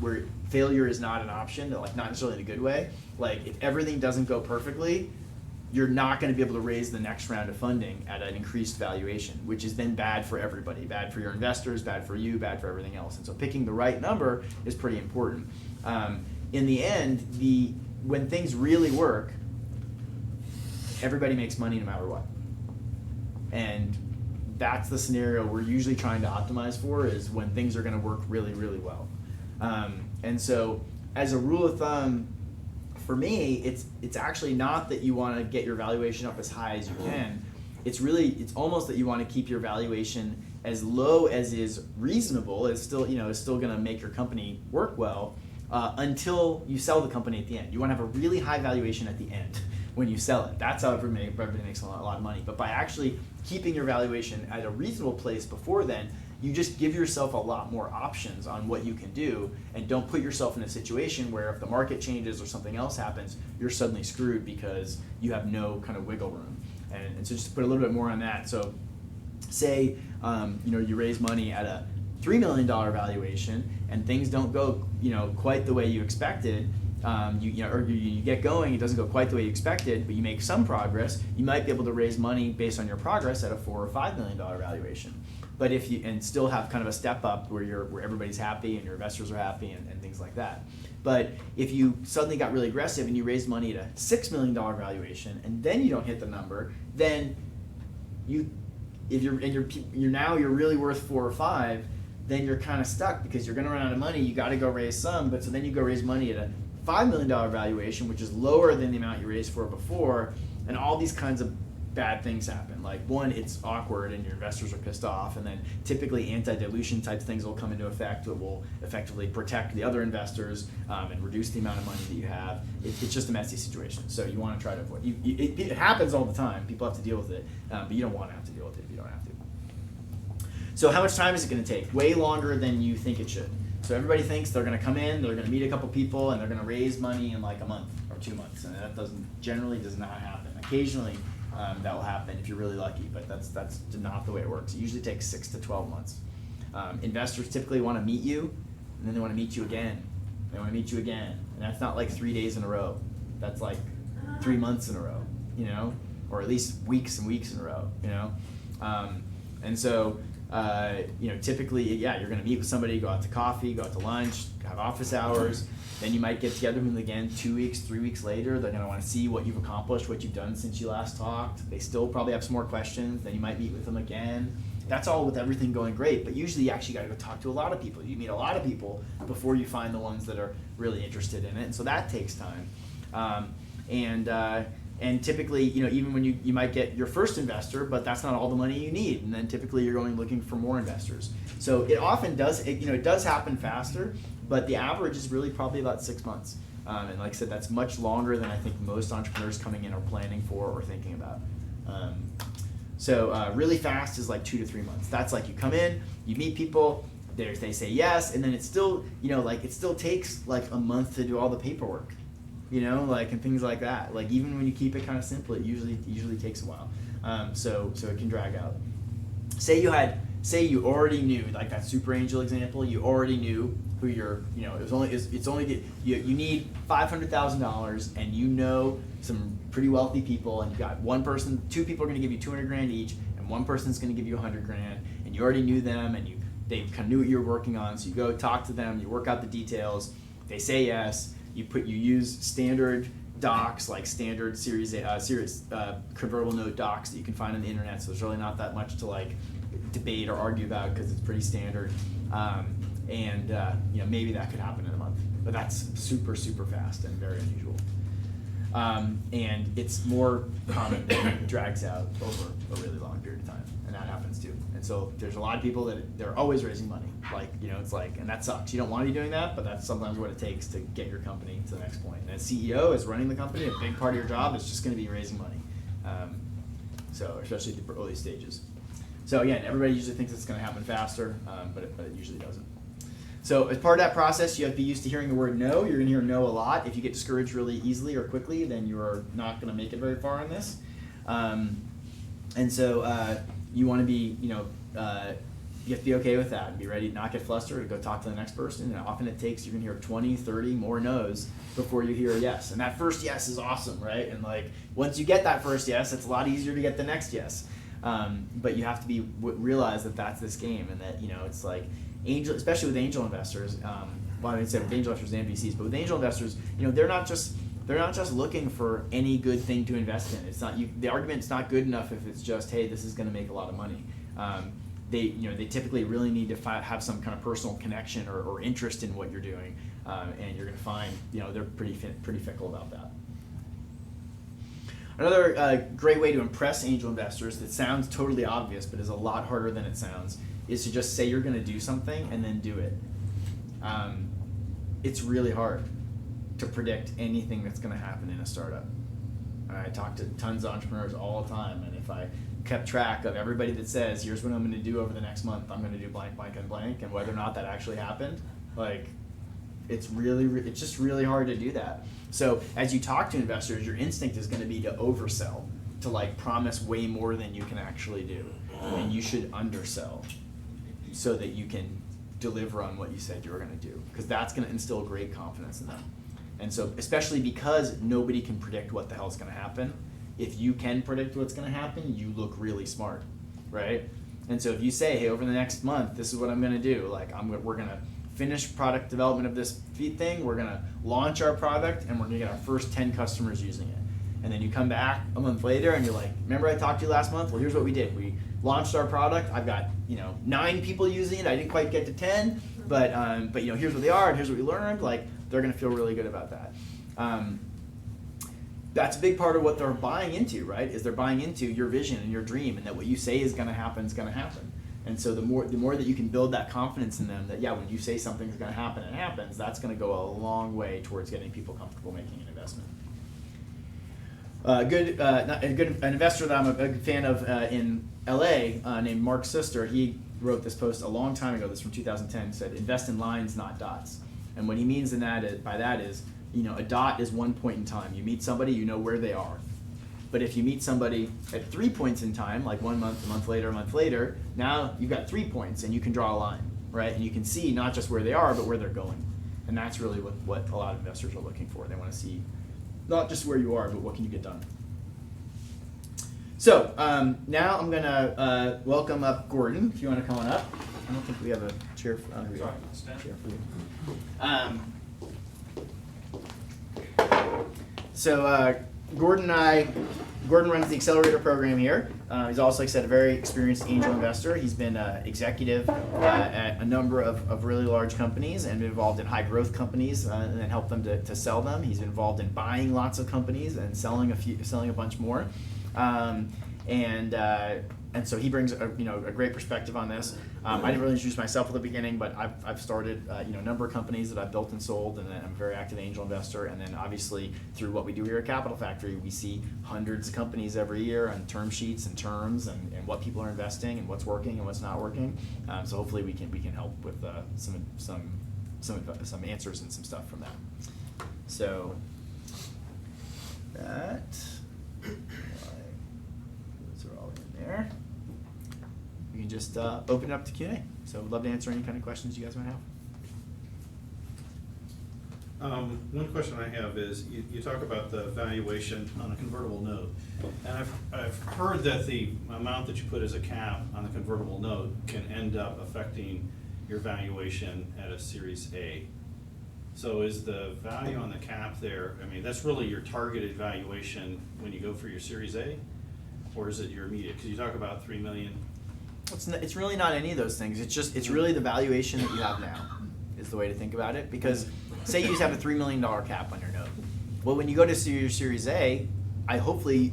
where failure is not an option, not necessarily in a good way. Like, if everything doesn't go perfectly, you're not going to be able to raise the next round of funding at an increased valuation, which is then bad for everybody, bad for your investors, bad for you, bad for everything else. And so picking the right number is pretty important. In the end, when things really work, everybody makes money no matter what. And that's the scenario we're usually trying to optimize for, is when things are going to work really, really well. And so as a rule of thumb for me, it's actually not that you want to get your valuation up as high as you can. It's almost that you want to keep your valuation as low as is reasonable, is still going to make your company work well, until you sell the company at the end. You want to have a really high valuation at the end when you sell it. That's how everybody makes a lot of money. But by actually keeping your valuation at a reasonable place before then, you just give yourself a lot more options on what you can do, and don't put yourself in a situation where if the market changes or something else happens, you're suddenly screwed because you have no kind of wiggle room. And so just to put a little bit more on that, so say you raise money at a $3 million valuation and things don't go quite the way you expected. You get going, it doesn't go quite the way you expected, but you make some progress. You might be able to raise money based on your progress at a $4 or $5 million valuation. But if you and still have kind of a step up where everybody's happy and your investors are happy and things like that. But if you suddenly got really aggressive and you raised money at a $6 million valuation and then you don't hit the number, then you're really worth 4 or 5, then you're kind of stuck because you're going to run out of money. You got to go raise some, but so then you go raise money at a $5 million valuation, which is lower than the amount you raised for before, and all these kinds of bad things happen. Like, one, it's awkward and your investors are pissed off, and then typically anti-dilution type things will come into effect that will effectively protect the other investors and reduce the amount of money that you have. It's just a messy situation, so you want to try to avoid. It happens all the time. People have to deal with it, but you don't want to have to deal with it if you don't have to. So how much time is it going to take? Way longer than you think it should. So everybody thinks they're going to come in, they're going to meet a couple people, and they're going to raise money in like a month or 2 months, and that generally does not happen. Occasionally, that will happen if you're really lucky, but that's not the way it works. It usually takes 6 to 12 months. Investors typically want to meet you, and then they want to meet you again. They want to meet you again, and that's not like 3 days in a row. That's like 3 months in a row, or at least weeks and weeks in a row, and so. Typically, you're going to meet with somebody, go out to coffee, go out to lunch, have office hours. Then you might get together with them again 2 weeks, 3 weeks later. They're going to want to see what you've accomplished, what you've done since you last talked. They still probably have some more questions. Then you might meet with them again. That's all with everything going great. But usually you actually got to go talk to a lot of people. You meet a lot of people before you find the ones that are really interested in it. And so that takes time. And typically, even when you might get your first investor, but that's not all the money you need. And then typically you're going looking for more investors. So it often does, it does happen faster, but the average is really probably about 6 months. And like I said, that's much longer than I think most entrepreneurs coming in are planning for or thinking about. So really fast is like 2 to 3 months. That's like you come in, you meet people, they say yes, and then it's still, it still takes like a month to do all the paperwork. And things like that. Like, even when you keep it kind of simple, it usually takes a while. So it can drag out. Say you already knew, like that super angel example, you already knew who you need $500,000, and some pretty wealthy people, and you got two people are going to give you $200,000 each, and one person's going to give you $100,000, and you already knew them, and they kind of knew what you were working on. So you go talk to them, you work out the details, they say yes. You use standard docs, like standard series convertible note docs that you can find on the internet. So there's really not that much to like debate or argue about because it's pretty standard. Maybe that could happen in a month, but that's super, super fast and very unusual. And it's more common when it drags out over a really long period of time, and that happens too. And so there's a lot of people that they're always raising money. And that sucks. You don't want to be doing that, but that's sometimes what it takes to get your company to the next point. And as CEO, as running the company, a big part of your job is just going to be raising money. So especially at the early stages. So again, everybody usually thinks it's going to happen faster, but it usually doesn't. So as part of that process, you have to be used to hearing the word no. You're going to hear no a lot. If you get discouraged really easily or quickly, then you are not going to make it very far in this. You want to be, you have to be okay with that and be ready to not get flustered and go talk to the next person. And often it takes, you're going to hear 20, 30 more no's before you hear a yes. And that first yes is awesome, right? And like, once you get that first yes, it's a lot easier to get the next yes. But you have to realize that that's this game, and that, it's like especially with angel investors, well, I would say with angel investors and VCs, but with angel investors, they're not just looking for any good thing to invest in. It's not the argument's not good enough if it's just, hey, this is going to make a lot of money. they typically really need to have some kind of personal connection or interest in what you're doing, and you're going to find they're pretty fickle about that. Another great way to impress angel investors that sounds totally obvious but is a lot harder than it sounds is to just say you're going to do something and then do it. It's really hard to predict anything that's going to happen in a startup. I talk to tons of entrepreneurs all the time, and if I kept track of everybody that says, here's what I'm going to do over the next month, I'm going to do blank, blank, and blank, and whether or not that actually happened, like, it's just really hard to do that. So as you talk to investors, your instinct is going to be to oversell, to like promise way more than you can actually do, and you should undersell so that you can deliver on what you said you were going to do, because that's going to instill great confidence in them. And so, especially because nobody can predict what the hell's going to happen, if you can predict what's going to happen, you look really smart, right? And so if you say, hey, over the next month, this is what I'm going to do. Like, we're going to finish product development of this feed thing, we're going to launch our product, and we're going to get our first 10 customers using it. And then you come back a month later and you're like, remember I talked to you last month? Well, here's what we did. We launched our product. I've got 9 people using it. I didn't quite get to 10, but here's what they are and here's what we learned. Like, they're going to feel really good about that. That's a big part of what they're buying into, right? Is they're buying into your vision and your dream, and that what you say is going to happen is going to happen. And so the more that you can build that confidence in them, that when you say something's going to happen, it happens. That's going to go a long way towards getting people comfortable making an investment. An investor that I'm a big fan of in LA named Mark Sister, he wrote this post a long time ago. This is from 2010. Said, "Invest in lines, not dots." And what he means by that is, a dot is one point in time. You meet somebody, you know where they are. But if you meet somebody at 3 points in time, like 1 month, a month later, now you've got 3 points and you can draw a line, right? And you can see not just where they are, but where they're going. And that's really what a lot of investors are looking for. They want to see not just where you are, but what can you get done. So now I'm going to welcome up Gordon, if you want to come on up. I don't think we have a chair for you. So Gordon runs the Accelerator program here. He's also, like I said, a very experienced angel investor. He's been executive at a number of really large companies and been involved in high growth companies and then helped them to sell them. He's been involved in buying lots of companies and selling a bunch more. And so he brings a great perspective on this. I didn't really introduce myself at the beginning, but I've started a number of companies that I've built and sold, and I'm a very active angel investor. And then obviously through what we do here at Capital Factory, we see hundreds of companies every year on term sheets and terms and what people are investing and what's working and what's not working. So hopefully we can help with some answers and some stuff from that. So that. There. We can just open it up to Q&A. So I'd love to answer any kind of questions you guys might have. One question I have is, you talk about the valuation on a convertible note. And I've heard that the amount that you put as a cap on the convertible note can end up affecting your valuation at a Series A. So is the value on the cap there, that's really your targeted valuation when you go for your Series A? Or is it your immediate? Because you talk about $3 million. It's really not any of those things. It's really the valuation that you have now is the way to think about it. Because say you just have a $3 million cap on your note. Well, when you go to your Series A, ideally,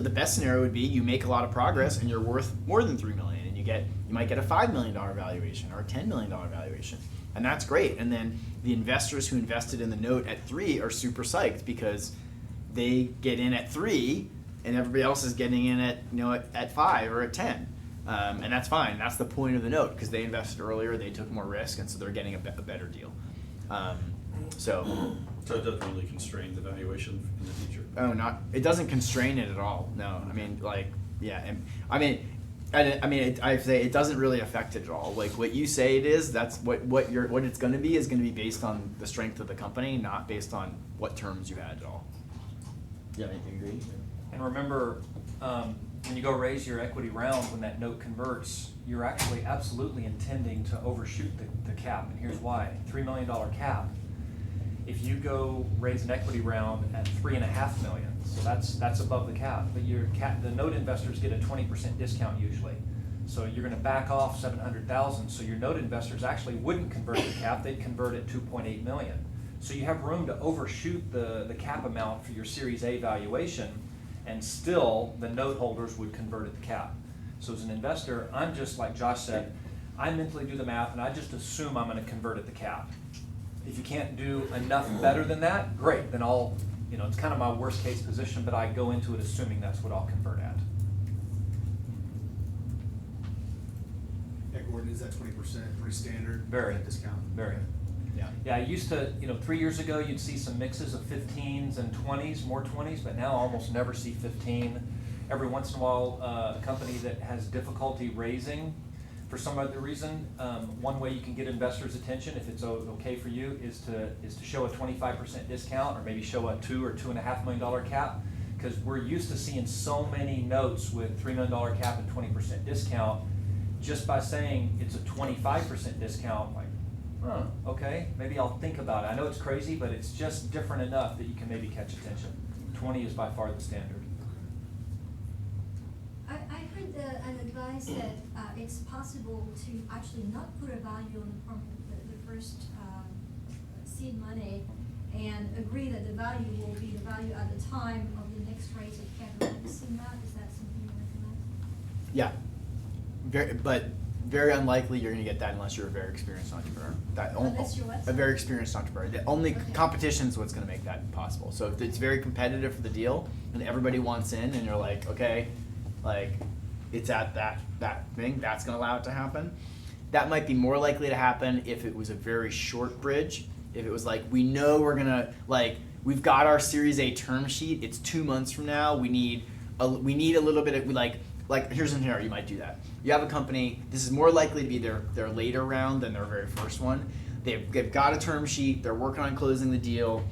the best scenario would be you make a lot of progress and you're worth more than $3 million, and you might get a $5 million valuation or a $10 million valuation, and that's great. And then the investors who invested in the note at 3 are super psyched because they get in at 3. And everybody else is getting in at 5 or at 10, and that's fine. That's the point of the note because they invested earlier, they took more risk, and so they're getting a better deal. So it doesn't really constrain the valuation in the future. It doesn't constrain it at all. No, I'd say it doesn't really affect it at all. Like what you say it is, that's what it's going to be is going to be based on the strength of the company, not based on what terms you had at all. Yeah, anything agree? And remember, when you go raise your equity round, when that note converts, you're actually absolutely intending to overshoot the cap. And here's why. $3 million cap. If you go raise an equity round at $3.5 million, so that's above the cap. But the note investors get a 20% discount usually. So you're gonna back off 700,000, so your note investors actually wouldn't convert the cap, they'd convert at 2.8 million. So you have room to overshoot the cap amount for your Series A valuation, and still the note holders would convert at the cap. So as an investor, I'm just like Josh said, I mentally do the math and I just assume I'm gonna convert at the cap. If you can't do enough better than that, great, then I'll, it's kind of my worst case position, but I go into it assuming that's what I'll convert at. Yeah, Gordon, is that 20% pretty standard? Very. That discount? Very. Yeah. Yeah, I used to, 3 years ago, you'd see some mixes of 15s and 20s, more 20s, but now I almost never see 15. Every once in a while, a company that has difficulty raising for some other reason, one way you can get investors' attention, if it's okay for you, is to show a 25% discount, or maybe show a $2 or $2.5 million cap, because we're used to seeing so many notes with $3 million cap and 20% discount. Just by saying it's a 25% discount, like, okay, maybe I'll think about it. I know it's crazy, but it's just different enough that you can maybe catch attention. 20 is by far the standard. I heard an advice that it's possible to actually not put a value on the first seed money and agree that the value will be the value at the time of the next raise of capital. Have you seen that? Is that something you recommend? Yeah. But very unlikely you're going to get that unless you're a very experienced entrepreneur. Unless you're what? A very experienced entrepreneur. The only competition is what's going to make that possible. So if it's very competitive for the deal and everybody wants in and you're like, okay, like it's at that thing, that's going to allow it to happen. That might be more likely to happen if it was a very short bridge. If it was like, we know we're going to, like, we've got our Series A term sheet, it's 2 months from now, we need a little bit of, like here's an scenario, you might do that. You have a company, this is more likely to be their later round than their very first one. They've got a term sheet, they're working on closing the deal,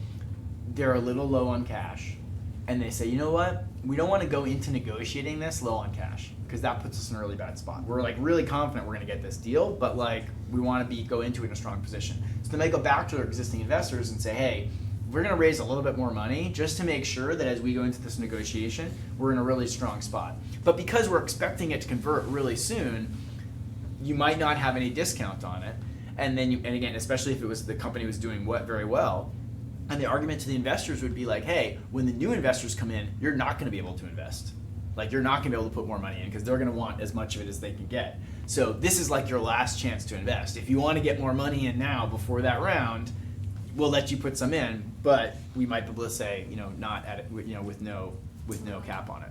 they're a little low on cash. And they say, you know what, we don't want to go into negotiating this low on cash, because that puts us in a really bad spot. We're like really confident we're gonna get this deal, but like we want to go into it in a strong position. So then they go back to their existing investors and say, hey, we're gonna raise a little bit more money just to make sure that as we go into this negotiation, we're in a really strong spot. But because we're expecting it to convert really soon, you might not have any discount on it. And then and again, especially if it was the company was doing very well, and the argument to the investors would be like, hey, when the new investors come in, you're not gonna be able to invest. Like you're not gonna be able to put more money in because they're gonna want as much of it as they can get. So this is like your last chance to invest. If you wanna get more money in now before that round, we'll let you put some in, but we might be able to say, not at it, with no cap on it.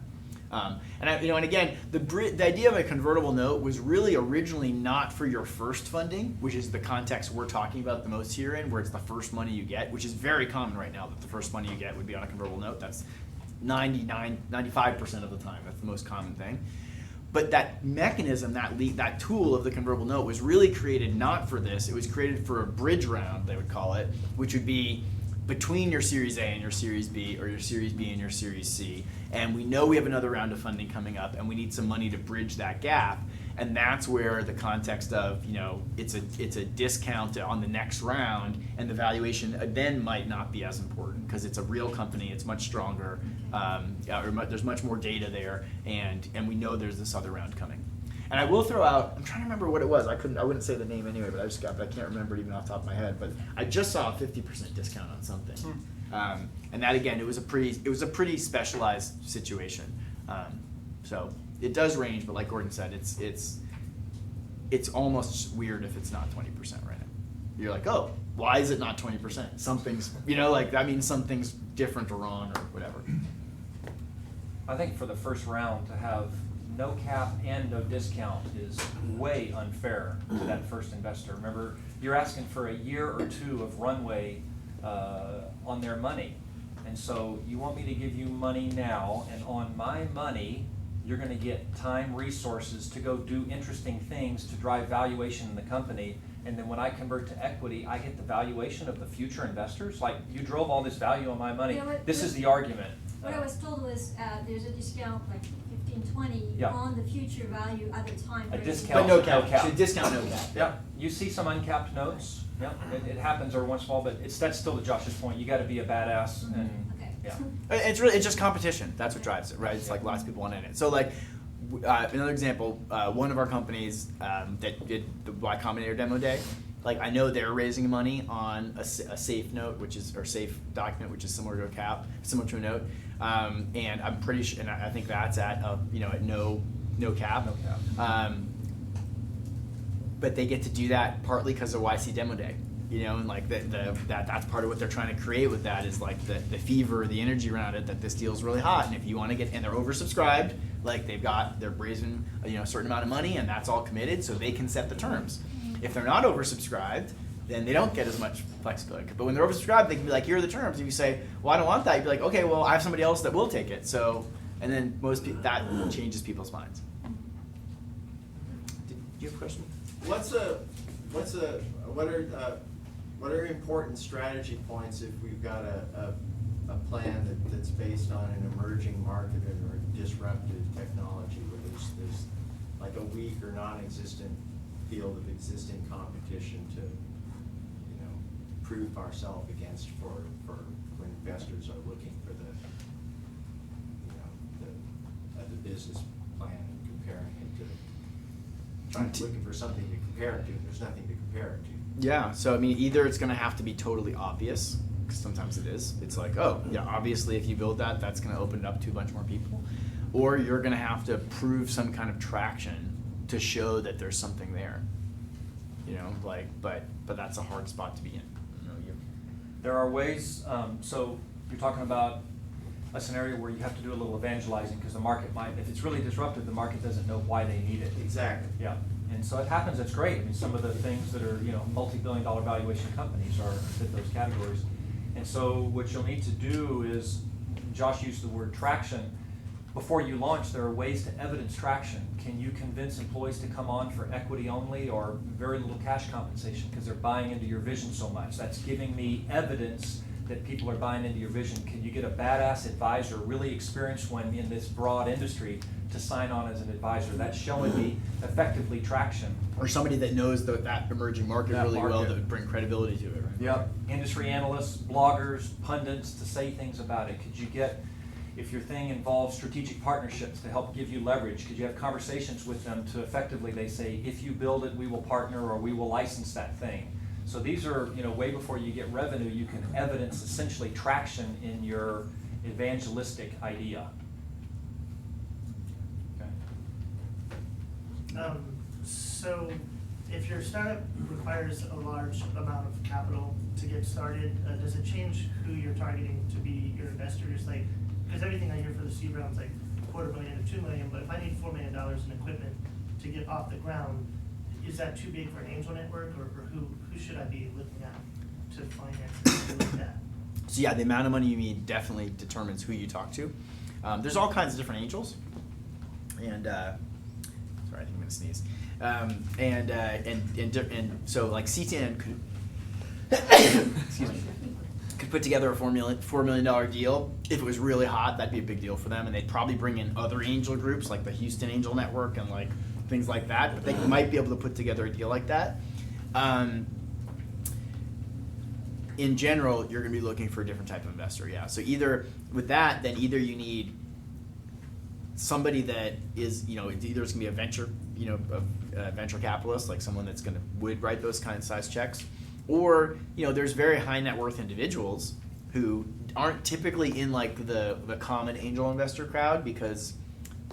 And again, the idea of a convertible note was really originally not for your first funding, which is the context we're talking about the most here in, where it's the first money you get, which is very common right now that the first money you get would be on a convertible note. That's 95% of the time. That's the most common thing. But that mechanism, that tool of the convertible note was really created not for this. It was created for a bridge round, they would call it, which would be between your Series A and your Series B, or your Series B and your Series C. And we know we have another round of funding coming up, and we need some money to bridge that gap. And that's where the context of, it's a discount on the next round, and the valuation then might not be as important because it's a real company, it's much stronger, there's much more data there, and we know there's this other round coming. And I will throw out, I'm trying to remember what it was. I wouldn't say the name anyway, but I can't remember it even off the top of my head. But I just saw a 50% discount on something, and that again, it was a pretty specialized situation. So it does range, but like Gordon said, it's almost weird if it's not 20% right now. You're like, oh, why is it not 20%? Something's, that means something's different or wrong or whatever. I think for the first round to have no cap and no discount is way unfair to that first investor. Remember, you're asking for a year or two of runway on their money. And so you want me to give you money now, and on my money, you're gonna get time, resources to go do interesting things to drive valuation in the company. And then when I convert to equity, I get the valuation of the future investors. Like, you drove all this value on my money. This is the argument. What I was told was there's a discount like 15-20 on the future value at the time. A discount, but no cap. So discount, no cap. Yeah, you see some uncapped notes. Yeah, it happens every once in a while, but that's still to Josh's point. You got to be a badass, and okay. yeah. It's just competition. That's what drives it, right? It's like lots of people want in it. So like, Another example, one of our companies that did the Y Combinator demo day, like I know they're raising money on a safe note, or safe document, which is similar to a cap, similar to a note, and I'm pretty sure, and I think that's at at no cap. No cap. But they get to do that partly because of YC demo day. And like that's part of what they're trying to create with that is like the fever, the energy around it, that this deal's really hot, and if you want to and they're oversubscribed, like they're raising a certain amount of money, and that's all committed, so they can set the terms. If they're not oversubscribed, then they don't get as much flexibility. But when they're oversubscribed, they can be like, here are the terms. If you say, well, I don't want that, you'd be like, okay, well, I have somebody else that will take it. So, and then that changes people's minds. Did you have a question? What are important strategy points if we've got a plan that's based on an emerging market or disruptive technology where there's like a weak or non-existent field of existing competition to prove ourselves against for when investors are looking for the business plan and comparing it to looking for something to compare it to. There's nothing to compare it to. Yeah, so I mean, either it's going to have to be totally obvious, because sometimes it is. It's like, oh, yeah, obviously if you build that, that's going to open it up to a bunch more people. Or you're going to have to prove some kind of traction to show that there's something there. But that's a hard spot to be in. There are ways, so you're talking about a scenario where you have to do a little evangelizing because the market if it's really disruptive, the market doesn't know why they need it. Exactly. Yeah. And so it happens, it's great. I mean, some of the things that are, multi-billion-dollar valuation companies fit those categories. And so what you'll need to do is, Josh used the word traction. Before you launch, there are ways to evidence traction. Can you convince employees to come on for equity only or very little cash compensation because they're buying into your vision so much? That's giving me evidence that people are buying into your vision. Can you get a badass advisor, really experienced one in this broad industry, to sign on as an advisor? That's showing me effectively traction. Or somebody that knows that emerging market really well that would bring credibility to it, right? Yep. Industry analysts, bloggers, pundits to say things about it. Could you get, if your thing involves strategic partnerships to help give you leverage, could you have conversations with them to effectively, they say, if you build it, we will partner or we will license that thing. So these are, way before you get revenue, you can evidence essentially traction in your evangelistic idea. So if your startup requires a large amount of capital to get started, does it change who you're targeting to be your investors? Like, because everything I hear for the seed round is like $250,000 to $2 million, but if I need $4 million in equipment to get off the ground, is that too big for an angel network, or who should I be looking at to finance like that? So yeah, the amount of money you need definitely determines who you talk to. There's all kinds of different angels, and sorry, I think I'm gonna sneeze. And so like CTAN could excuse me, could put together a $4 million deal. If it was really hot, that'd be a big deal for them, and they'd probably bring in other angel groups like the Houston Angel Network and like things like that. But they might be able to put together a deal like that. In general, you're going to be looking for a different type of investor. Yeah. So either with that, then either you need somebody that is, either it's going to be a venture, a venture capitalist, like someone that's would write those kind of size checks, or there's very high net worth individuals who aren't typically in like the common angel investor crowd because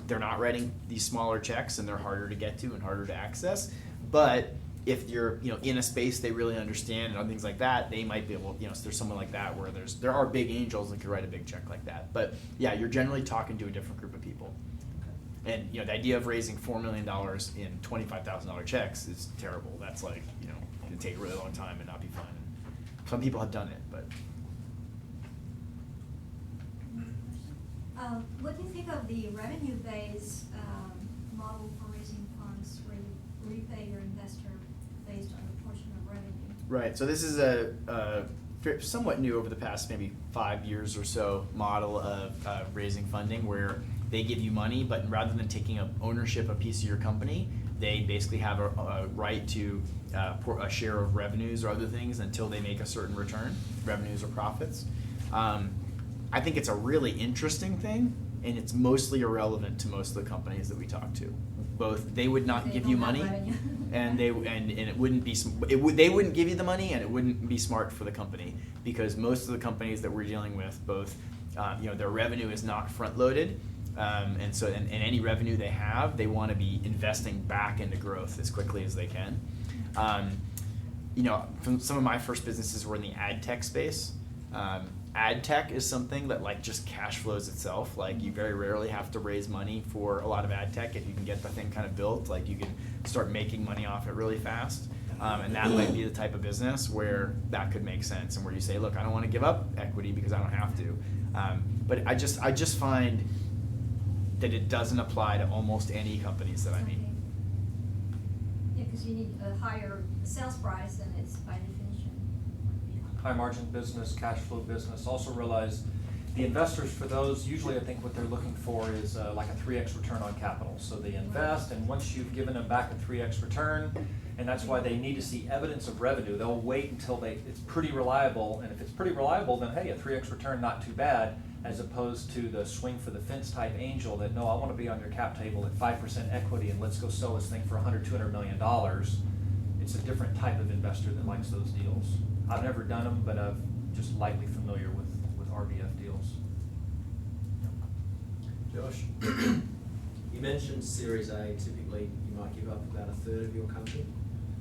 they're not writing these smaller checks and they're harder to get to and harder to access. But if you're in a space they really understand and things like that, they might be able, so there's someone like that where there are big angels that could write a big check like that. But yeah, you're generally talking to a different group of people. And the idea of raising $4 million in $25,000 checks is terrible. That's like, it'd take a really long time and not be fun. Some people have done it, but. What do you think of the revenue-based model for raising funds, where you repay your investor based on a portion of revenue? Right. So this is a somewhat new over the past maybe 5 years or so model of raising funding, where they give you money, but rather than taking up ownership of a piece of your company, they basically have a right to a share of revenues or other things until they make a certain return, revenues or profits. I think it's a really interesting thing, and it's mostly irrelevant to most of the companies that we talk to. Both, they would not They give you don't have money, revenue. and it wouldn't be, they wouldn't give you the money, and it wouldn't be smart for the company, because most of the companies that we're dealing with, both, their revenue is not front-loaded, and so, and any revenue they have, they want to be investing back into growth as quickly as they can. From some of my first businesses were in the ad tech space. Ad tech is something that like just cash flows itself. Like you very rarely have to raise money for a lot of ad tech. If you can get the thing kind of built, like you can start making money off it really fast. And that might be the type of business where that could make sense, and where you say, look, I don't want to give up equity because I don't have to. But I just find that it doesn't apply to almost any companies that I meet. Yeah, because you need a higher sales price, and it's by definition. High margin business, cash flow business. Also realize the investors, for those, usually I think what they're looking for is like a 3x return on capital. So they invest, and once you've given them back a 3x return, and that's why they need to see evidence of revenue. They'll wait until it's pretty reliable, and if it's pretty reliable, then hey, a 3x return, not too bad, as opposed to the swing for the fence type angel that, no, I want to be on your cap table at 5% equity and let's go sell this thing for $100, $200 million. It's a different type of investor that likes those deals. I've never done them, but I'm just lightly familiar with RBF deals. Josh, you mentioned Series A, typically you might give up about a third of your company.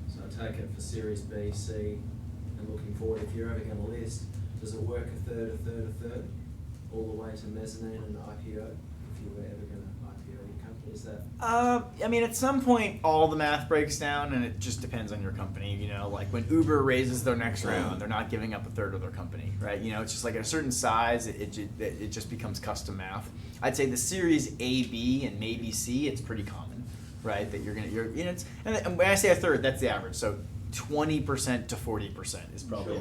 So I take it for Series B, C, and looking forward, if you're ever going to list, does it work a third, all the way to mezzanine and IPO, if you were ever going to IPO your company? Is that? I mean, at some point, all the math breaks down, and it just depends on your company. Like when Uber raises their next round, they're not giving up a third of their company, right? It's just like at a certain size, it just becomes custom math. I'd say the Series A, B, and maybe C, it's pretty common, right? That and when I say a third, that's the average. So 20% to 40% is probably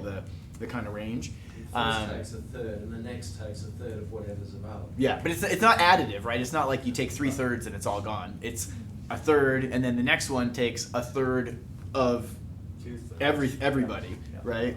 the kind of range. First takes a third, and the next takes a third of whatever's available. Yeah, but it's not additive, right? It's not like you take 3/3 and it's all gone. It's a third, and then the next one takes a third of everybody, right?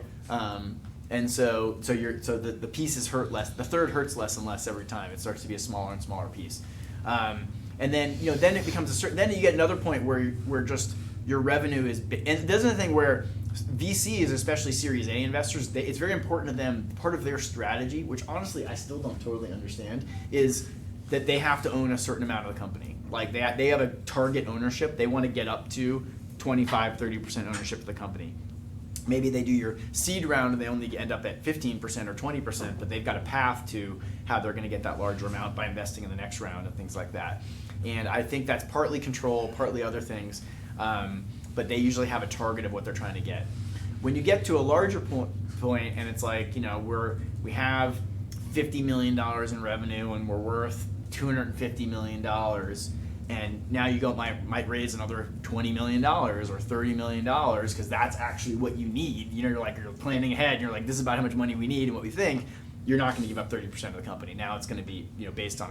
And so the pieces hurt less. The third hurts less and less every time. It starts to be a smaller and smaller piece. And then then it becomes then you get another point where just your revenue is and there's another thing where VCs, especially Series A investors, it's very important to them. Part of their strategy, which honestly I still don't totally understand, is that they have to own a certain amount of the company. Like they have a target ownership. They want to get up to 25-30% ownership of the company. Maybe they do your seed round and they only end up at 15% or 20%, but they've got a path to how they're going to get that larger amount by investing in the next round and things like that. And I think that's partly control, partly other things. But they usually have a target of what they're trying to get. When you get to a larger point and it's like, we have $50 million in revenue and we're worth $250 million, and now you might raise another $20 million or $30 million because that's actually what you need. You're planning ahead and you're like, this is about how much money we need and what we think. You're not going to give up 30% of the company. Now it's going to be based on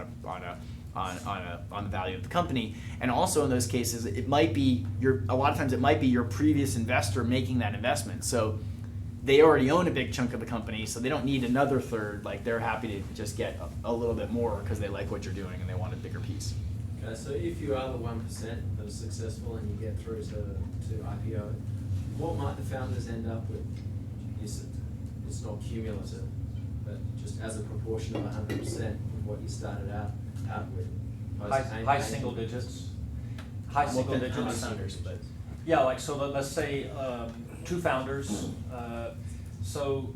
the value of the company. And also in those cases, it might be a lot of times it might be your previous investor making that investment. So they already own a big chunk of the company, so they don't need another third. Like they're happy to just get a little bit more because they like what you're doing and they want a bigger piece. Okay, so if you are the 1% that is successful and you get through to IPO, what might the founders end up with? It's not cumulative, but just as a proportion of 100% of what you started out with. High single digits. High single digits. Founders, but yeah, so let's say 2 founders. So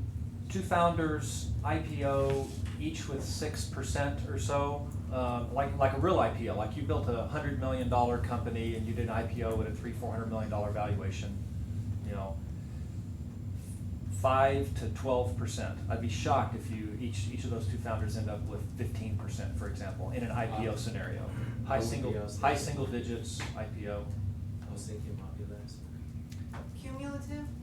2 founders IPO each with 6% or so. Like a real IPO, like you built a $100 million company and you did an IPO at a $300-400 million valuation, 5 to 12%. I'd be shocked if each of those 2 founders end up with 15%, for example, in an IPO scenario. High single digits IPO. I was thinking it might be less.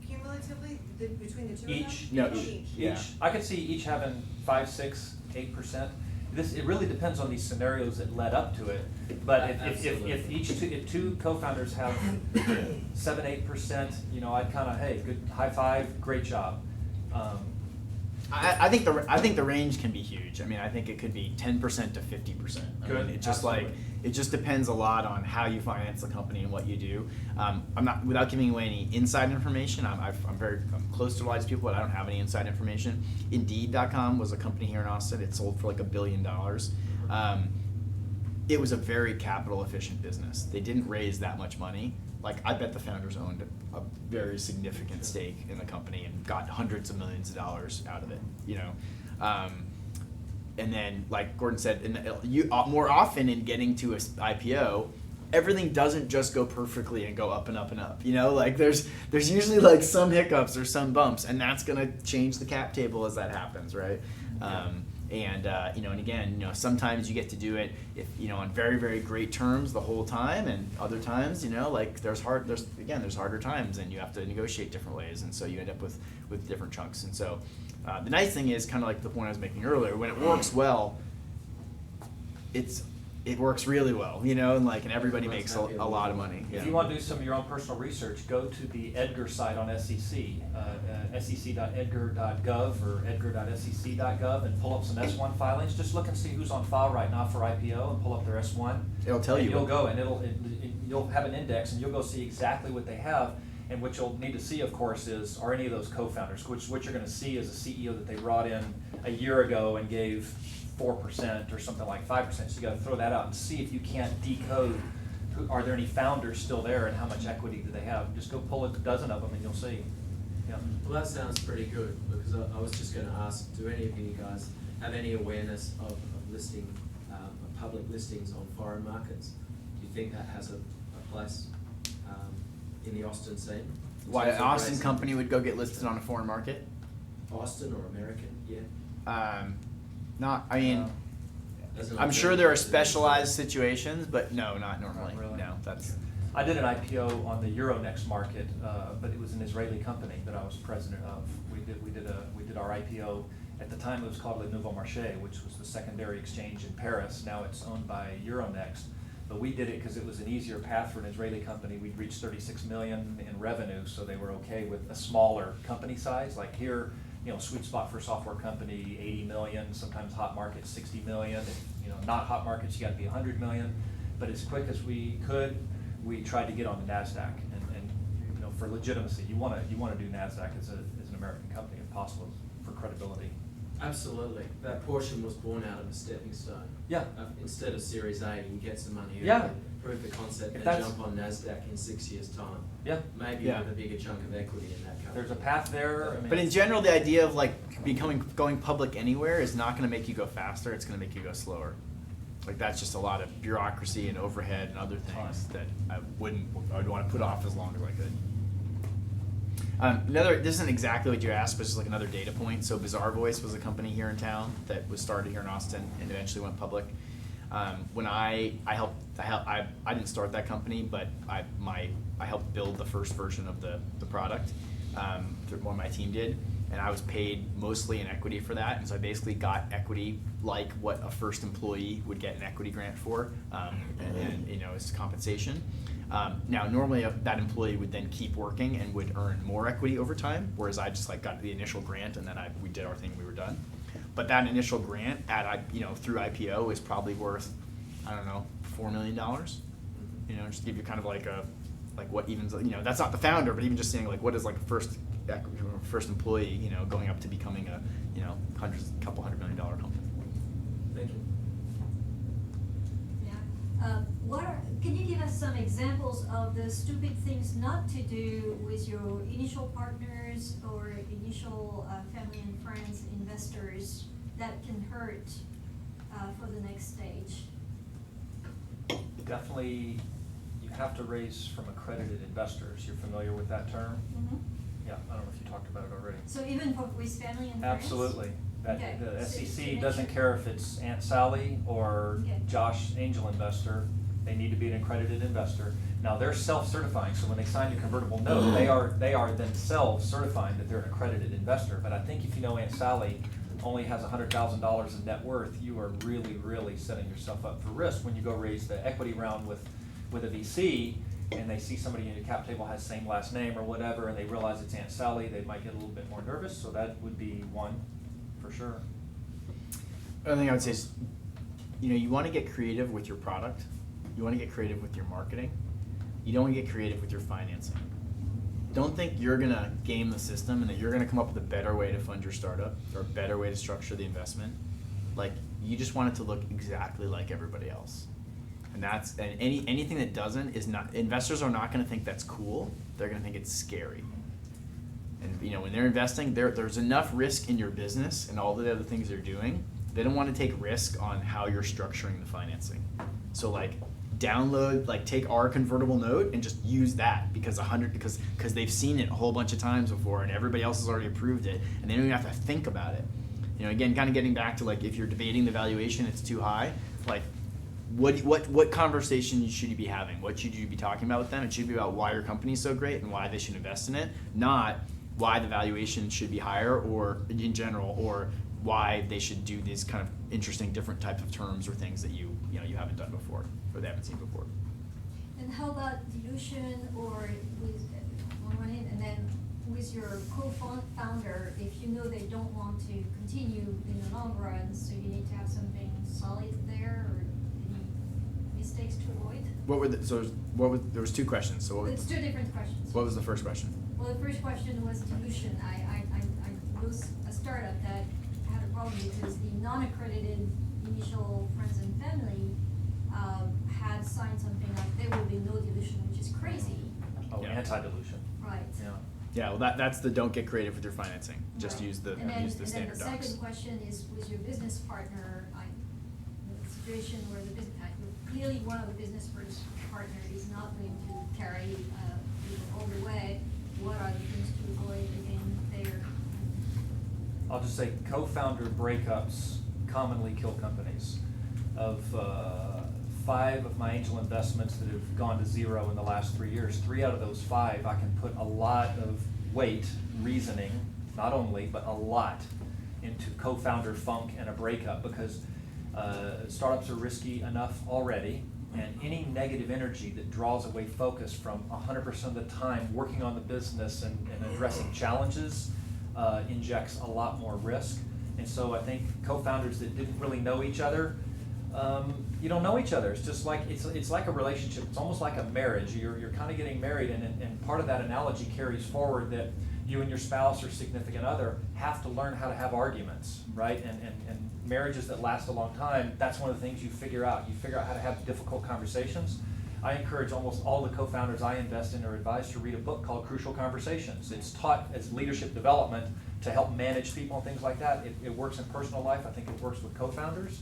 Cumulatively, between the two each? of them? No, each. I could see each having 5, 6, 8%. It really depends on these scenarios that led up to it. But if 2 co-founders have 7-8%, I'd kind of, hey, good, high five, great job. I think the range can be huge. I mean, I think it could be 10% to 50%. I Good. mean, it just Absolutely. it just depends a lot on how you finance the company and what you do. I'm not, without giving away any inside information. I'm close to a lot of these people, but I don't have any inside information. Indeed.com was a company here in Austin. It sold for like $1 billion. It was a very capital efficient business. They didn't raise that much money. Like, I bet the founders owned a very significant stake in the company and got hundreds of millions of dollars out of it, you know. And then, like Gordon said, more often in getting to a IPO, everything doesn't just go perfectly and go up and up and up. You know, like there's usually like some hiccups or some bumps, and that's gonna change the cap table as that happens, right? You know, and again, you know, sometimes you get to do it if, you know, on very, very great terms the whole time, and other times, you know, like there's harder times, and you have to negotiate different ways, and so you end up with different chunks. And so the nice thing is, kind of like the point I was making earlier, when it works well, it works really well, you know, and everybody makes a lot of money. If you want to do some of your own personal research, go to the Edgar site on SEC, sec.edgar.gov or edgar.sec.gov, and pull up some S1 filings. Just look and see who's on file right now for IPO, and pull up their S1. It'll tell you. You'll go, and you'll have an index, and you'll go see exactly what they have. And what you'll need to see, of course, are any of those co-founders, which what you're going to see is a CEO that they brought in a year ago and gave 4% or something like 5%. So you got to throw that out and see if you can't decode. Are there any founders still there, and how much equity do they have? Just go pull a dozen of them, and you'll see. Yeah. Well, that sounds pretty good, because I was just going to ask, do any of you guys have any awareness of listing, public listings on foreign markets? Do you think that has a place in the Austin scene? Why an Austin company would go get listed on a foreign market? Austin or American, yeah. I mean, I'm sure there are specialized situations, but no, not normally. Not really. No, that's. I did an IPO on the Euronext market, but it was an Israeli company that I was president of. We did our IPO. At the time, it was called Le Nouveau Marché, which was the secondary exchange in Paris. Now it's owned by Euronext. But we did it because it was an easier path for an Israeli company. We'd reached 36 million in revenue, so they were okay with a smaller company size. Like here, you know, sweet spot for a software company, 80 million, sometimes hot markets, 60 million. If, you know, not hot markets, you got to be 100 million. But as quick as we could, we tried to get on the NASDAQ. And you know, for legitimacy, you want to do NASDAQ as an American company if possible for credibility. Absolutely. That portion was born out of a stepping stone. Yeah. Instead of Series A, you get some money, Yeah. prove the concept, If and jump on NASDAQ in 6 years' time. Yeah. Maybe with a bigger chunk of equity in that company. There's a path there. I mean, But in general, the idea of like going public anywhere is not going to make you go faster. It's going to make you go slower. Like that's just a lot of bureaucracy and overhead and other things that I would want to put off as long as I could. This isn't exactly what you asked, but it's just like another data point. So Bizarre Voice was a company here in town that was started here in Austin and eventually went public. When I didn't start that company, but I helped build the first version of the product. One of my team did, and I was paid mostly in equity for that. And so I basically got equity like what a first employee would get an equity grant for, and you know, as compensation. Now, normally that employee would then keep working and would earn more equity over time, whereas I just like got the initial grant and then we did our thing and we were done. But that initial grant through IPO is probably worth, I don't know, $4 million. You know, just to give you kind of like what even, you know, that's not the founder, but even just saying like what is like a first employee, you know, going up to becoming a, you know, couple $100 million company. Thank you. Can you give us some examples of the stupid things not to do with your initial partners or initial family and friends, investors, that can hurt for the next stage? Definitely, you have to raise from accredited investors. You're familiar with that term? Mm-hmm. Yeah, I don't know if you talked about it already. So even with family and friends? Absolutely. Okay. The So SEC doesn't care if it's Aunt Sally or Josh, angel investor. They need to be an accredited investor. Now they're self-certifying, so when they sign a convertible note, they are themselves certifying that they're an accredited investor. But I think if you know Aunt Sally only has $100,000 in net worth, you are really, really setting yourself up for risk when you go raise the equity round with a VC, and they see somebody in your cap table has same last name or whatever, and they realize it's Aunt Sally, they might get a little bit more nervous. So that would be one. for sure. Other thing I would say is, you want to get creative with your product. You want to get creative with your marketing. You don't want to get creative with your financing. Don't think you're going to game the system and that you're going to come up with a better way to fund your startup or a better way to structure the investment. Like, you just want it to look exactly like everybody else. And anything that doesn't is not, investors are not going to think that's cool. They're going to think it's scary. And when they're investing, there's enough risk in your business and all the other things they're doing. They don't want to take risk on how you're structuring the financing. So take our convertible note and just use that because they've seen it a whole bunch of times before and everybody else has already approved it and they don't even have to think about it. Again, kind of getting back to if you're debating the valuation, it's too high. What conversation should you be having? What should you be talking about with them? It should be about why your company's so great and why they should invest in it, not why the valuation should be higher or in general, or why they should do these kind of interesting different types of terms or things that you haven't done before or they haven't seen before. And how about dilution or with on one hand, and then with your co-founder, if you know they don't want to continue in the long run, so you need to have something solid there, or any mistakes to avoid? There was two questions. So It's two different questions. What was the first question? Well, the first question was dilution. I was a startup that had a problem because the non-accredited initial friends and family had signed something like there will be no dilution, which is crazy. Oh, anti-dilution. Right. Yeah. Yeah, well, that's the don't get creative with your financing. Just Right. use the And then standard the docs. second question is with your business partner, the situation where the business, clearly one of the business partner is not going to carry you all the way. What are the things to avoid again there? I'll just say co-founder breakups commonly kill companies. Of 5 of my angel investments that have gone to zero in the last 3 years, 3 out of those 5, I can put a lot of weight, reasoning, not only, but a lot into co-founder funk and a breakup because startups are risky enough already, and any negative energy that draws away focus from 100% of the time working on the business and addressing challenges injects a lot more risk. And so I think co-founders that didn't really know each other, you don't know each other. It's just like it's like a relationship. It's almost like a marriage. You're kind of getting married, and part of that analogy carries forward that you and your spouse or significant other have to learn how to have arguments, right? And marriages that last a long time, that's one of the things you figure out. You figure out how to have difficult conversations. I encourage almost all the co-founders I invest in or advise to read a book called Crucial Conversations. It's taught as leadership development to help manage people and things like that. It works in personal life. I think it works with co-founders.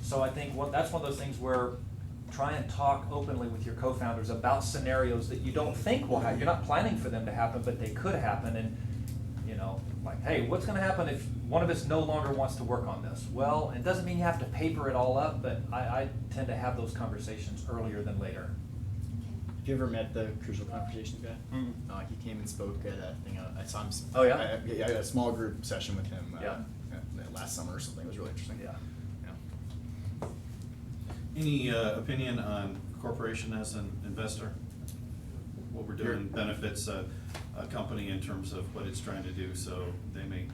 So I think that's one of those things where try and talk openly with your co-founders about scenarios that you don't think will happen. You're not planning for them to happen, but they could happen. And hey, what's going to happen if one of us no longer wants to work on this? Well, it doesn't mean you have to paper it all up, but I tend to have those conversations earlier than later. Have you ever met the Crucial Conversations guy? Mm-hmm. He came and spoke at a thing. I saw him. Oh, yeah? I had a small group session with him. Yeah. Last summer or something. It was really interesting. Yeah. Any opinion on corporation as an investor? What we're doing benefits a company in terms of what it's trying to do, so they may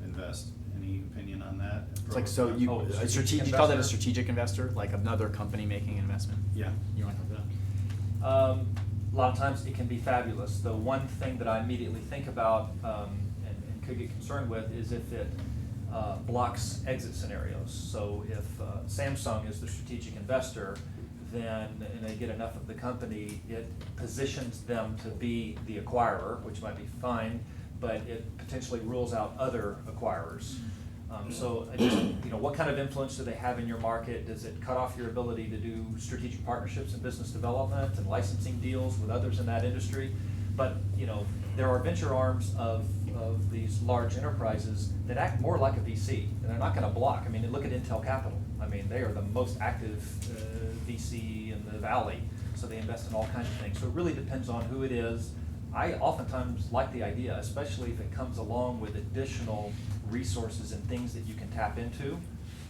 invest. Any opinion on that? It's like, so you call that a strategic investor, like another company making an investment? Yeah. You want to talk about A lot of times it can be fabulous. The one thing that I immediately think about and could get concerned with is if it blocks exit scenarios. So if Samsung is the strategic investor, then and they get enough of the company, it positions them to be the acquirer, which might be fine, but it potentially rules out other acquirers. So just, what kind of influence do they have in your market? Does it cut off your ability to do strategic partnerships and business development and licensing deals with others in that industry? But there are venture arms of these large enterprises that act more like a VC, and they're not going to block. I mean, look at Intel Capital. I mean, they are the most active VC in the Valley, so they invest in all kinds of things. So it really depends on who it is. I oftentimes like the idea, especially if it comes along with additional resources and things that you can tap into.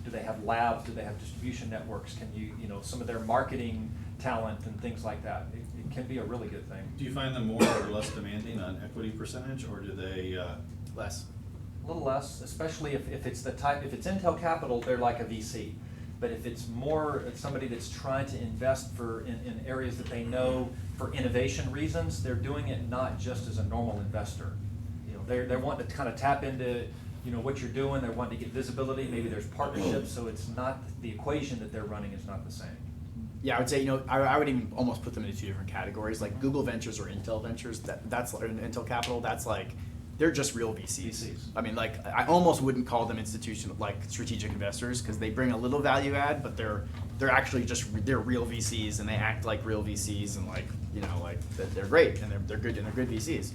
Do they have labs? Do they have distribution networks? Can you, some of their marketing talent and things like that? It can be a really good thing. Do you find them more or less demanding on equity percentage, or do they? Less. a little less, especially if it's the type, if it's Intel Capital, they're like a VC. But if it's more somebody that's trying to invest in areas that they know for innovation reasons, they're doing it not just as a normal investor. You know, they're wanting to kind of tap into, you know, what you're doing. They're wanting to get visibility. Maybe there's partnerships, so it's not, the equation that they're running is not the same. Yeah, I would say, you know, I would even almost put them into two different categories, like Google Ventures or Intel Ventures. That's or Intel Capital. That's like, they're just real VCs. I mean, like, I almost wouldn't call them institutional, like strategic investors, because they bring a little value add, but they're actually just, they're real VCs, and they act like real VCs, and like, you know, like they're great, and they're good VCs.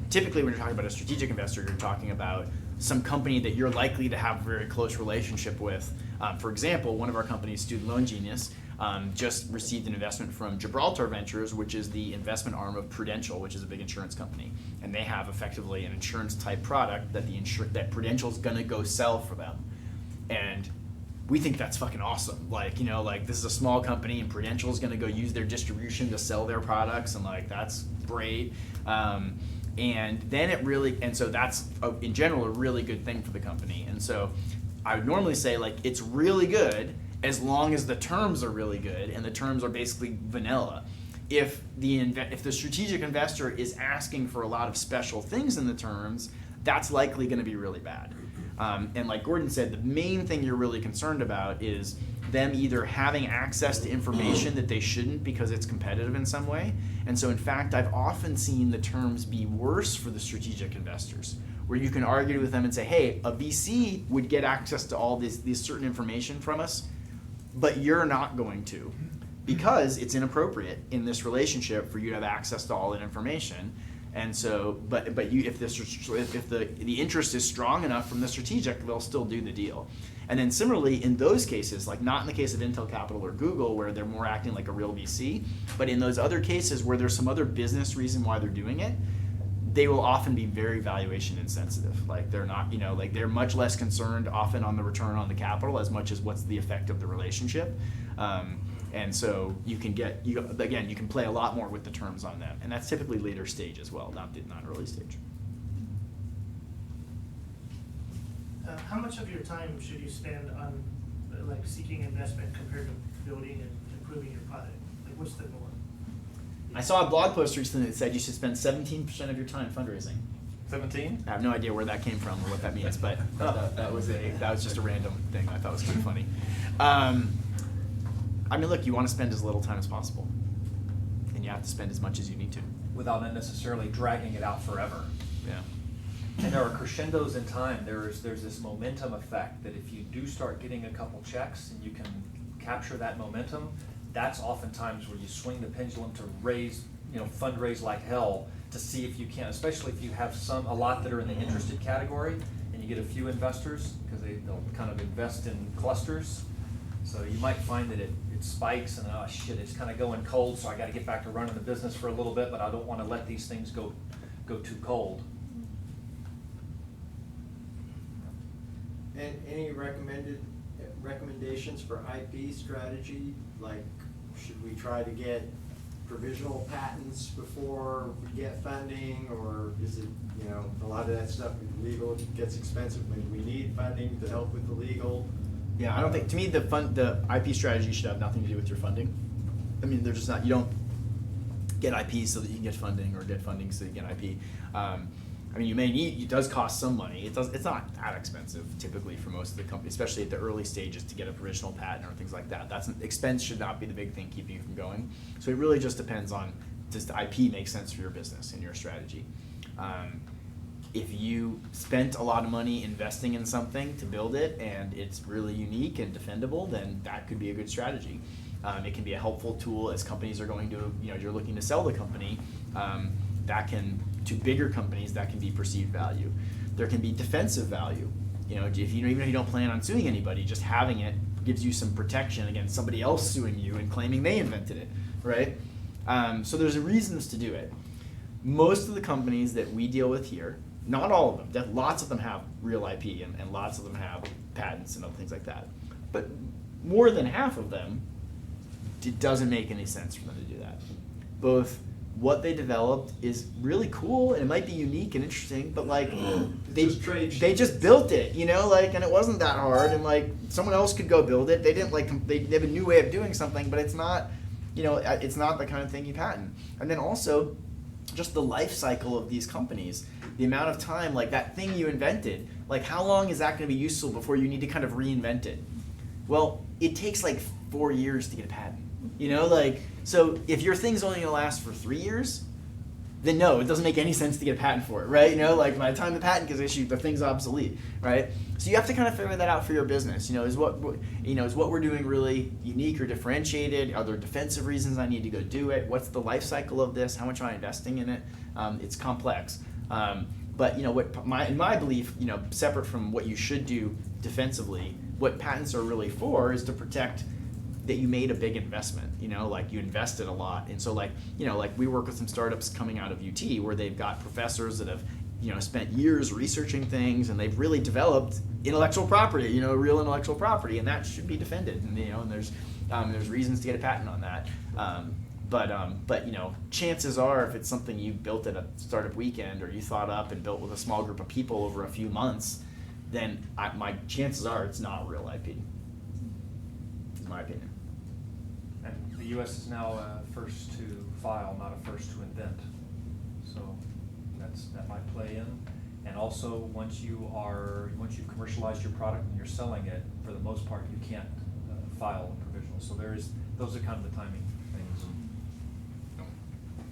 Typically, when you're talking about a strategic investor, you're talking about some company that you're likely to have a very close relationship with. For example, one of our companies, Student Loan Genius, just received an investment from Gibraltar Ventures, which is the investment arm of Prudential, which is a big insurance company, and they have effectively an insurance type product that that Prudential's gonna go sell for them, and we think that's fucking awesome. Like, you know, like, this is a small company, and Prudential's gonna go use their distribution to sell their products, and like, that's great. And then it really, and so that's in general a really good thing for the company. And so I would normally say, like, it's really good as long as the terms are really good, and the terms are basically vanilla. If the strategic investor is asking for a lot of special things in the terms, that's likely going to be really bad. And like Gordon said, the main thing you're really concerned about is them either having access to information that they shouldn't because it's competitive in some way. And so in fact, I've often seen the terms be worse for the strategic investors, where you can argue with them and say, hey, a VC would get access to all this certain information from us, but you're not going to, because it's inappropriate in this relationship for you to have access to all that information. And so, but you, if the interest is strong enough from the strategic, they'll still do the deal. And then similarly, in those cases, like not in the case of Intel Capital or Google, where they're more acting like a real VC, but in those other cases where there's some other business reason why they're doing it, they will often be very valuation insensitive. Like, they're not, you know, like, they're much less concerned often on the return on the capital as much as what's the effect of the relationship. And so you can you can play a lot more with the terms on that. And that's typically later stage as well, not early stage. How much of your time should you spend on like seeking investment compared to building and improving your product? Like, what's the norm? I saw a blog post recently that said you should spend 17% of your time fundraising. 17? I have no idea where that came from or what that means, but that was just a random thing I thought was kind of funny. I mean, look, you want to spend as little time as possible, and you have to spend as much as you need to, without necessarily dragging it out forever. Yeah. And there are crescendos in time. There's this momentum effect that if you do start getting a couple checks and you can capture that momentum, that's oftentimes where you swing the pendulum to raise, you know, fundraise like hell to see if you can, especially if you have a lot that are in the interested category and you get a few investors, because they'll kind of invest in clusters. So you might find that it spikes and, oh shit, it's kind of going cold, so I got to get back to running the business for a little bit, but I don't want to let these things go too cold. And any recommendations for IP strategy? Like, should we try to get provisional patents before we get funding, or is it, you know, a lot of that stuff legal gets expensive when we need funding to help with the legal? Yeah, I don't think, to me, the IP strategy should have nothing to do with your funding. I mean, they're just not, you don't get IP so that you can get funding, or get funding so you get IP. I mean, you may need, it does cost some money. It's not that expensive typically for most of the companies, especially at the early stages, to get a provisional patent or things like that. Expense should not be the big thing keeping you from going. So it really just depends on, does the IP make sense for your business and your strategy? If you spent a lot of money investing in something to build it and it's really unique and defendable, then that could be a good strategy. It can be a helpful tool as companies are going to, you know, you're looking to sell the company. To bigger companies, that can be perceived value. There can be defensive value. You know, even if you don't plan on suing anybody, just having it gives you some protection against somebody else suing you and claiming they invented it, right? So there's reasons to do it. Most of the companies that we deal with here, not all of them, lots of them have real IP and lots of them have patents and other things like that. But more than half of them, it doesn't make any sense for them to do that. Both what they developed is really cool and it might be unique and interesting, but like they just built it, you know, like, and it wasn't that hard, and like someone else could go build it. They didn't like they have a new way of doing something, but it's not, you know, it's not the kind of thing you patent. And then also just the life cycle of these companies, the amount of time, like that thing you invented, like how long is that going to be useful before you need to kind of reinvent it? Well, it takes like 4 years to get a patent, you know, like, so if your thing's only going to last for 3 years, then no, it doesn't make any sense to get a patent for it, right? You know, like by the time the patent gets issued, the thing's obsolete, right? So you have to kind of figure that out for your business. You know, is what we're doing really unique or differentiated? Are there defensive reasons I need to go do it? What's the life cycle of this? How much am I investing in it? It's complex. But you know, in my belief, you know, separate from what you should do defensively, what patents are really for is to protect that you made a big investment, you know, like you invested a lot. And so like, you know, like we work with some startups coming out of UT where they've got professors that have, you know, spent years researching things and they've really developed intellectual property, you know, real intellectual property, and that should be defended. And, you know, and there's reasons to get a patent on that. But you know, chances are if it's something you built at a startup weekend or you thought up and built with a small group of people over a few months, then my chances are it's not real IP, in my opinion. And the U.S. is now first to file, not a first to invent. So that might play in. And also, once you've commercialized your product and you're selling it, for the most part, you can't file a provisional. So those are kind of the timing things.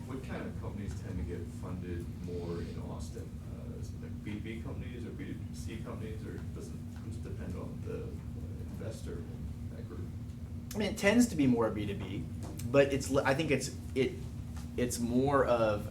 What kind of companies tend to get funded more in Austin? Is it like B2B companies or B2C companies, or does it just depend on the investor in that group? I mean, it tends to be more B2B, but I think it's more of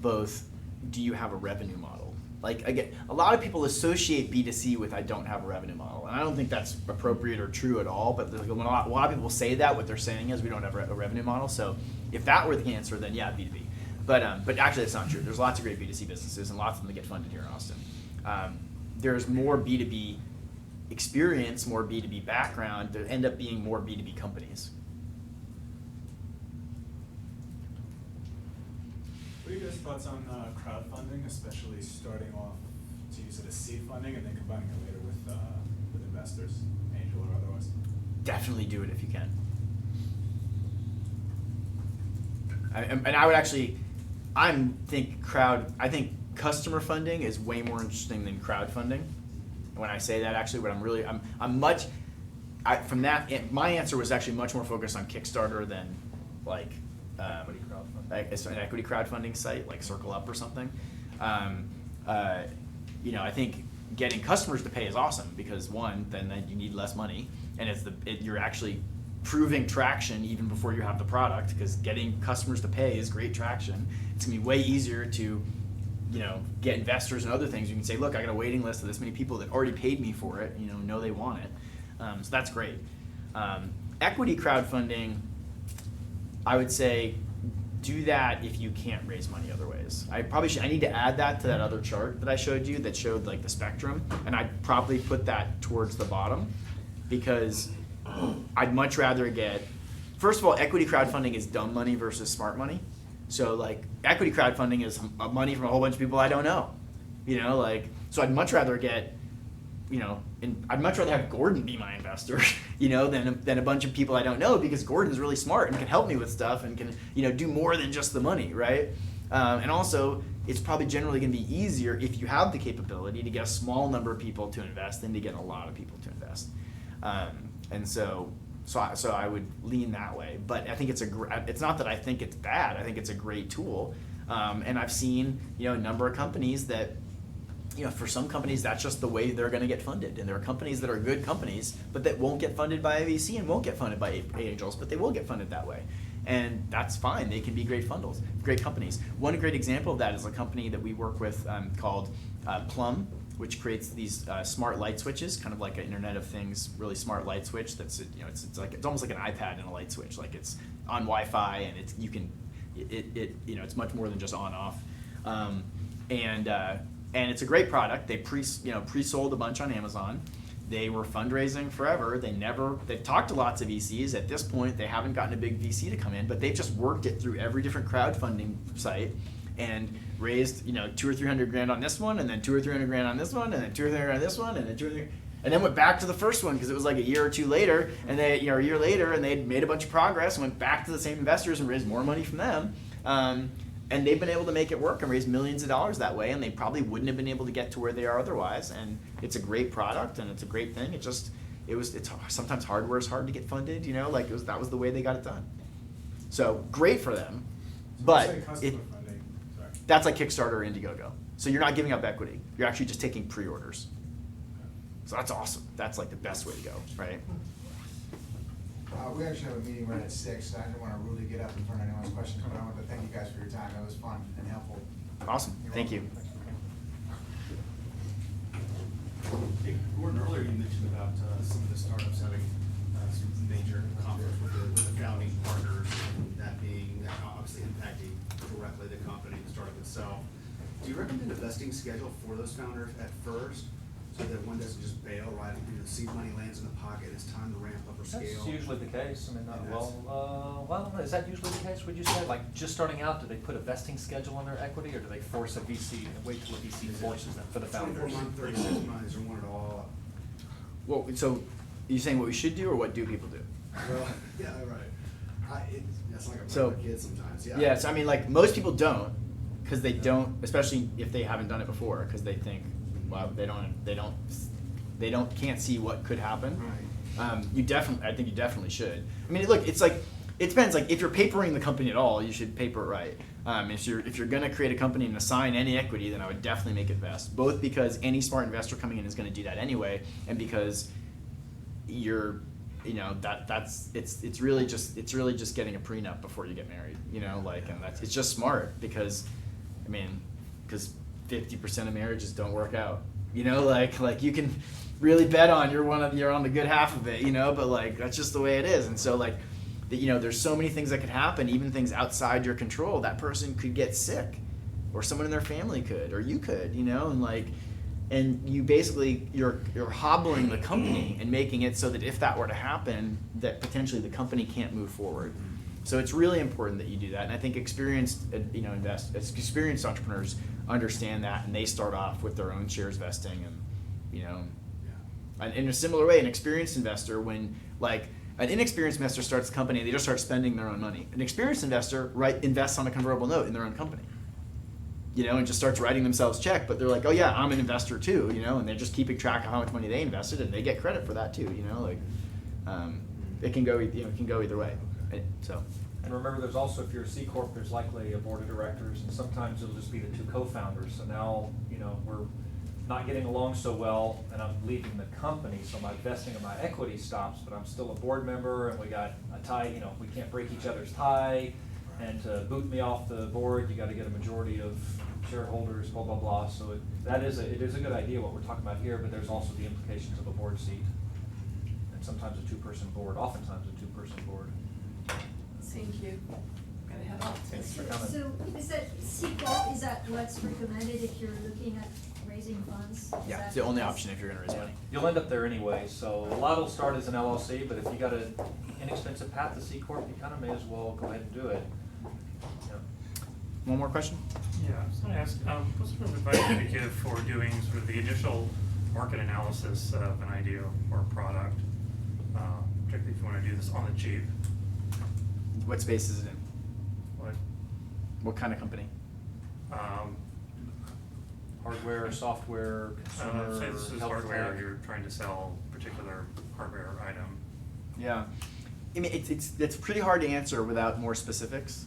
both. Do you have a revenue model? Like, again, a lot of people associate B2C with I don't have a revenue model, and I don't think that's appropriate or true at all. But when a lot of people say that, what they're saying is we don't have a revenue model. So if that were the answer, then yeah, B2B. But actually, that's not true. There's lots of great B2C businesses, and lots of them that get funded here in Austin. There's more B2B experience, more B2B background. There end up being more B2B companies. What are your guys' thoughts on crowdfunding, especially starting off to use it as seed funding and then combining it later with investors, angel or otherwise? Definitely do it if you can. And I would actually, I think customer funding is way more interesting than crowdfunding. And when I say that, actually, my answer was actually much more focused on Kickstarter than like an equity crowdfunding site like Circle Up or something. You know, I think getting customers to pay is awesome because one, then you need less money, and you're actually proving traction even before you have the product, because getting customers to pay is great traction. It's gonna be way easier to, you know, get investors and other things. You can say, look, I got a waiting list of this many people that already paid me for it, you know they want it. So that's great. Equity crowdfunding, I would say do that if you can't raise money other ways. I need to add that to that other chart that I showed you that showed like the spectrum, and I'd probably put that towards the bottom, because I'd much rather get, first of all, equity crowdfunding is dumb money versus smart money. So like equity crowdfunding is money from a whole bunch of people I don't know, you know, like, so I'd much rather get, you know, I'd much rather have Gordon be my investor, you know, than a bunch of people I don't know, because Gordon's really smart and can help me with stuff and can, you know, do more than just the money, right? And also, it's probably generally going to be easier if you have the capability to get a small number of people to invest than to get a lot of people to invest. And so I would lean that way. But I think it's not that I think it's bad. I think it's a great tool. And I've seen, you know, a number of companies that, you know, for some companies, that's just the way they're going to get funded. And there are companies that are good companies, but that won't get funded by a VC and won't get funded by angels, but they will get funded that way. And that's fine. They can be great companies. One great example of that is a company that we work with called Plum, which creates these smart light switches, kind of like an Internet of Things, really smart light switch. That's, you know, it's almost like an iPad and a light switch. Like it's on Wi-Fi, and it's much more than just on off. And it's a great product. They pre-sold a bunch on Amazon. they were fundraising forever. They've talked to lots of VCs. At this point, they haven't gotten a big VC to come in, but they've just worked it through every different crowdfunding site and raised, $200 or $300 on this one, and then $200 or $300 on this one, and then $200 or $300 on this one, and then $200, and then went back to the first one because it was like a year or two later, and a year later, and they'd made a bunch of progress and went back to the same investors and raised more money from them. And they've been able to make it work and raise millions of dollars that way, and they probably wouldn't have been able to get to where they are otherwise. And it's a great product, and it's a great thing. It's sometimes hardware is hard to get funded, that was the way they got it done. So great for them, but that's like Kickstarter or Indiegogo. So you're not giving up equity. You're actually just taking pre-orders. So that's awesome. That's like the best way to go, right? We actually have a meeting right at 6, so I didn't want to really get up in front of anyone's questions, but I want to thank you guys for your time. It was fun and helpful. Awesome. Thank you. Hey, Gordon, earlier you mentioned about some of the startups having some major conflicts with the founding partners, and that obviously impacting directly the company, the startup itself. Do you recommend a vesting schedule for those founders at first, so that one doesn't just bail right after the seed money lands in the pocket? It's time to ramp up or scale. That's usually the case. I mean, is that usually the case? Would you say, like, just starting out, do they put a vesting schedule on their equity, or do they force a VC and wait till a VC forces them for the founders? 24 months, 36 months, or want it all up? Well, so are you saying what we should do, or what do people do? Well, yeah, right. That's like a So, kid sometimes. Yeah. Yeah. So I mean, like most people don't, because they don't, especially if they haven't done it before, because they think, well, can't see what could happen. Right. I think you definitely should. I mean, look, it depends. Like if you're papering the company at all, you should paper it right. If you're gonna create a company and assign any equity, then I would definitely make it vest. Both because any smart investor coming in is gonna do that anyway, and because it's really just getting a prenup before you get married. And it's just smart because 50% of marriages don't work out. Like you can really bet on you're on the good half of it, but like that's just the way it is. And so there's so many things that could happen, even things outside your control. That person could get sick, or someone in their family could, or you could, and you basically you're hobbling the company and making it so that if that were to happen, that potentially the company can't move forward. So it's really important that you do that, and I think experienced entrepreneurs understand that, and they start off with their own shares vesting, and in a similar way, an experienced investor, when like an inexperienced investor starts a company, they just start spending their own money. An experienced investor invests on a convertible note in their own company, and just starts writing themselves check, but they're like, oh yeah, I'm an investor too, and they're just keeping track of how much money they invested, and they get credit for that too, it can go either way. So. And remember, there's also, if you're a C Corp, there's likely a board of directors, and sometimes it'll just be the two co-founders. So now, we're not getting along so well, and I'm leaving the company, so my vesting of my equity stops, but I'm still a board member, and we got a tie, we can't break each other's tie, and to boot me off the board, you gotta get a majority of shareholders, blah, blah, blah. So it is a good idea what we're talking about here, but there's also the implications of a board seat, and sometimes a two-person board, oftentimes a two-person board. Thank you. Gotta head off. Thanks for coming. So is that C Corp, is that what's recommended if you're looking at raising funds? Yeah, it's the only option if you're gonna raise money. You'll end up there anyway, so a lot will start as an LLC, but if you got an inexpensive path to C Corp, you kind of may as well go ahead and do it. Yeah. One more question? Yeah, I was going to ask, what sort of advice would you give for doing sort of the initial market analysis of an idea or product, particularly if you want to do this on the cheap? What space is it in? What kind of company? Hardware, software, consumer, say this is health hardware, tech. you're trying to sell a particular hardware item. Yeah, I mean it's pretty hard to answer without more specifics.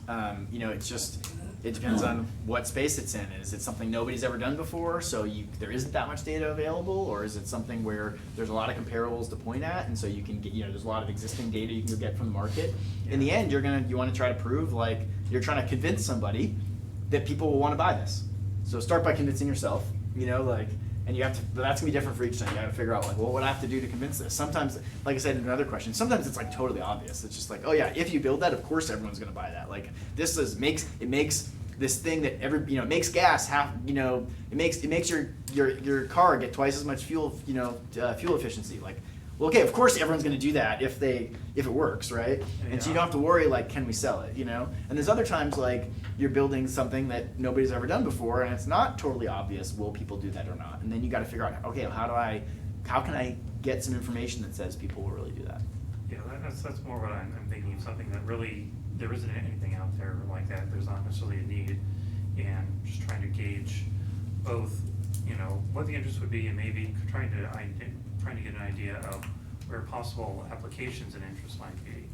It depends on what space it's in. Is it something nobody's ever done before, so there isn't that much data available, or is it something where there's a lot of comparables to point at, and so you can get there's a lot of existing data you can get from the market. Yeah. In the end, you want to try to prove, like, you're trying to convince somebody that people will want to buy this. So start by convincing yourself, and you have to, but that's gonna be different for each time. You gotta figure out, like, well, what do I have to do to convince this? Sometimes, like I said in another question, sometimes it's like totally obvious. It's just like, oh yeah, if you build that, of course everyone's gonna buy that. Like, this makes this thing that it makes gas it makes your car get twice as much fuel fuel efficiency. Like, well, okay, of course everyone's going to do that if it works, right? And so you don't have to worry, like, can we sell it, And there's other times, like, you're building something that nobody's ever done before, and it's not totally obvious, will people do that or not? And then you got to figure out, okay, how can I get some information that says people will really do that? Yeah, that's more what I'm thinking of, something that really, there isn't anything out there like that. There's not necessarily a need, and just trying to gauge both, what the interest would be, and maybe trying to get an idea of where possible applications and interest might be,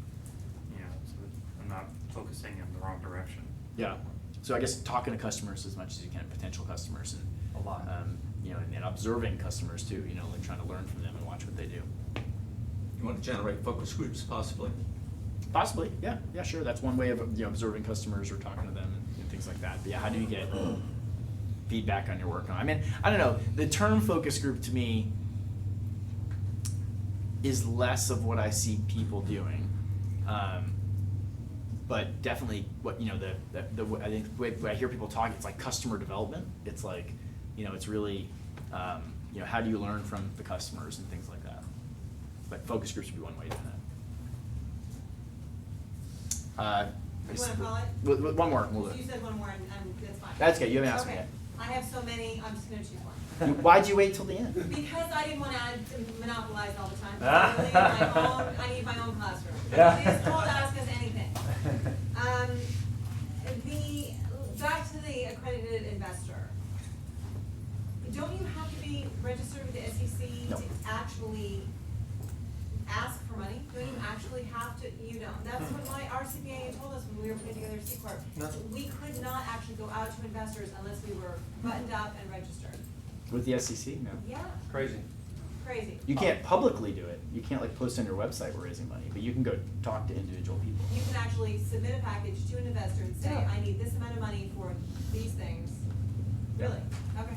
so that I'm not focusing in the wrong direction. Yeah. So I guess talking to customers as much as you can, potential customers, and a lot. And observing customers too. Like trying to learn from them and watch what they do. You want to generate focus groups, possibly. Possibly, yeah, sure. That's one way of observing customers or talking to them and things like that. But yeah, how do you get feedback on your work? I mean, I don't know. The term focus group to me is less of what I see people doing, but definitely what I think the way I hear people talk, it's like customer development. It's like it's really how do you learn from the customers and things like that. But focus groups would be one way of doing that. You want to call it? One more. We'll do it. You said one more, and that's fine. That's good. You haven't asked me Okay. yet. I have so many, I'm just going to choose one. Why'd you wait till the end? Because I didn't want to monopolize all the time. I need my own classroom. Yeah. Please call to ask us anything. Back to the accredited investor. Don't you have to be registered with the SEC No. to actually ask for money? Don't you actually have to? You don't. That's what our CPA told us when we were putting together C Corp. No. We could not actually go out to investors unless we were buttoned up and registered. With the SEC? No. Yeah. Crazy. Crazy. You can't publicly do it. You can't post on your website we're raising money, but you can go talk to individual people. You can actually submit a package to an investor and say, Yeah. I need this amount of money for these things. Really? Okay.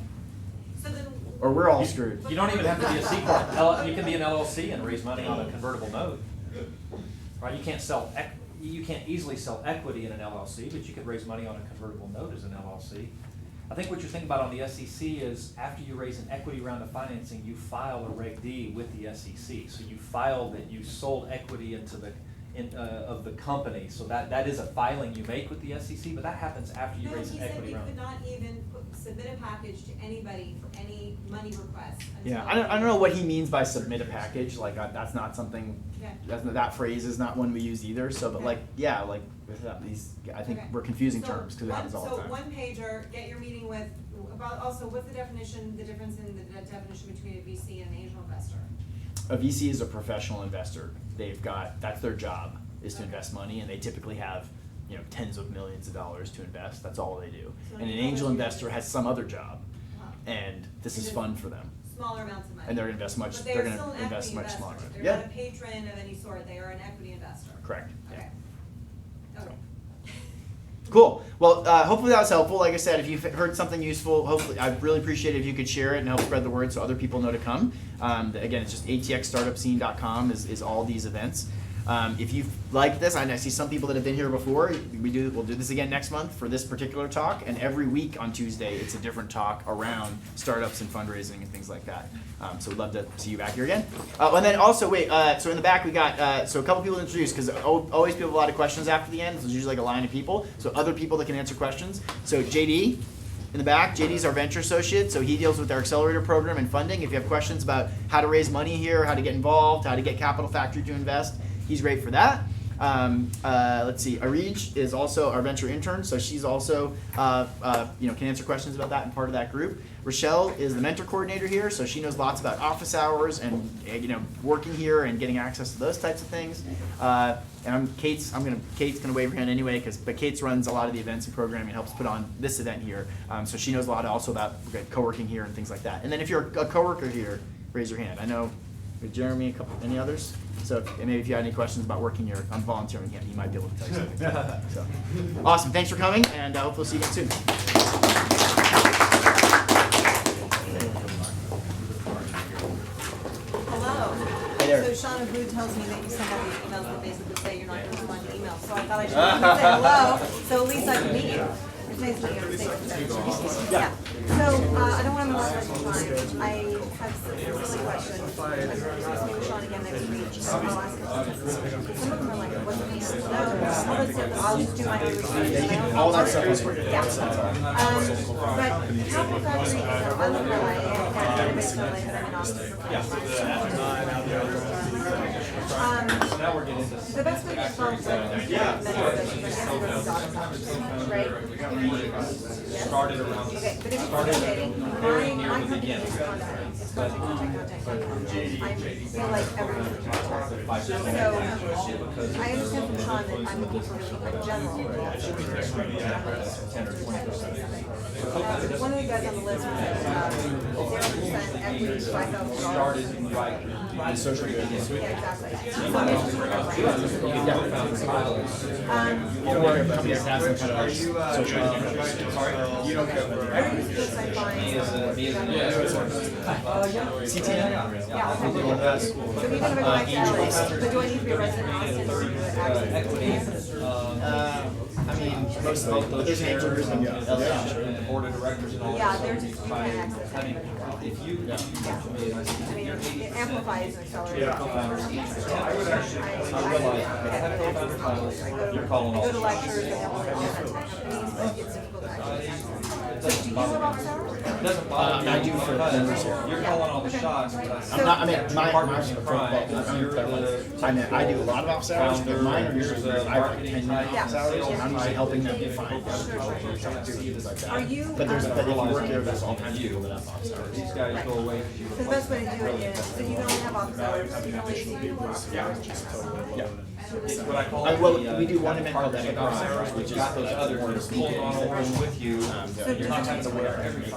So then. Or we're all screwed. You don't even have to be a C Corp. You can be an LLC and raise money on a convertible note. Right? You can't easily sell equity in an LLC, but you could raise money on a convertible note as an LLC. I think what you're thinking about on the SEC is after you raise an equity round of financing, you file a Reg D with the SEC. So you file that you sold equity into of the company. So that is a filing you make with the SEC, but that happens after you raise an equity round. No, he said we could not even submit a package to anybody for any money request. Yeah, I don't know what he means by submit a package. Like that's not something. Okay. That phrase is not one we use either. So, but Okay. I think Okay. we're confusing So terms because it happens all the time. So one pager, get your meeting with, also what's the difference in the definition between a VC and an angel investor? A VC is a professional investor. That's their job is to invest money, and they typically have tens of millions of dollars to invest. That's all they do. So And an angel investor has some other job, Wow. and this is And fun for them. Smaller amounts of money. And they're gonna invest much. But They're they are gonna still an invest equity much investor. smaller. They're Yeah. not a patron of any sort. They are an equity investor. Correct. Okay. Okay. Cool. Well, hopefully that was helpful. Like I said, if you've heard something useful, hopefully I'd really appreciate it if you could share it and help spread the word so other people know to come. Again, it's just atxstartupscene.com is all these events. If you've liked this, I see some people that have been here before. We'll do this again next month for this particular talk, and every week on Tuesday it's a different talk around startups and fundraising and things like that. So we'd love to see you back here again. And then also, so in the back we got so a couple people introduced because always people have a lot of questions after the end. So there's usually like a line of people, so other people that can answer questions. So JD. In the back, JD's our venture associate, so he deals with our accelerator program and funding. If you have questions about how to raise money here, how to get involved, how to get Capital Factory to invest, he's great for that. Let's see, Arij is also our venture intern, so she's also can answer questions about that and part of that group. Rochelle is the mentor coordinator here, so she knows lots about office hours and working here and getting access to those types of things. And Kate's gonna wave her hand anyway, but Kate's runs a lot of the events and programming and helps put on this event here. So she knows a lot also about co-working here and things like that. And then if you're a coworker here, raise your hand. I know Jeremy, any others? So maybe if you had any questions about working here, I'm volunteering him. He might be able to tell you something. So awesome. Thanks for coming, and hopefully we'll see you again soon. Hello. Hey there. So Shauna Blue tells me that you send out these emails that basically say you're not going to respond to emails. So I thought I should say hello, so at least I can meet you. nice meeting you. Yeah. So, I don't want to monopolize your time. I have some silly questions. I'm going to meet with Sean again next week. I'll ask him. Some of them are like, what do you need to know? All that stuff, I'll just do my own research. All that stuff is working. Yeah. But Capital Factory is an umbrella, and that's based on like an office. Now we're getting into. The best way to solve right? Started around. Okay, but if Started it's dating, very near my the company beginning. is content. It's content. I feel like everyone's in content. So, I understand from Sean that I'm looking for really general. 10 or 20%. One of the guys on the list was 0% equity, $5,000. Started like social media. Yeah, exactly. Don't worry about companies that have some kind of social media. Sorry? You don't care. Everything's just I find. CTAN? Yeah. So even if I go back to AngelList, but do I need to be a resident in Austin to do it? I mean, most of the there's neighbors and The board of directors and all that. Yeah, stuff. they're just, you can't access I mean, it. if you, I mean, it amplifies an accelerator. I would actually, I realize, I have co-founder titles, you're calling all I go to the lectures shots. and all that companies, but it's difficult to access. So do you have office hours? It doesn't bother me. I do for members here. You're calling all the shots, but I see. I'm not, I mean, my partners in crime, you're the. I mean, I do a lot of office hours, but mine are usually, I have like 10 minute office hours, and I'm usually helping them find things like that. Are you? But if you work here, there's all kinds of people that have office hours. These guys go away. The best way to do it is, so you can only have office hours, you can only see people office hours. Yeah. It's what I call Well, we do one event called Epic Office Hours, which is got those the other more ones pulled on over with you. You're not having to wear every Do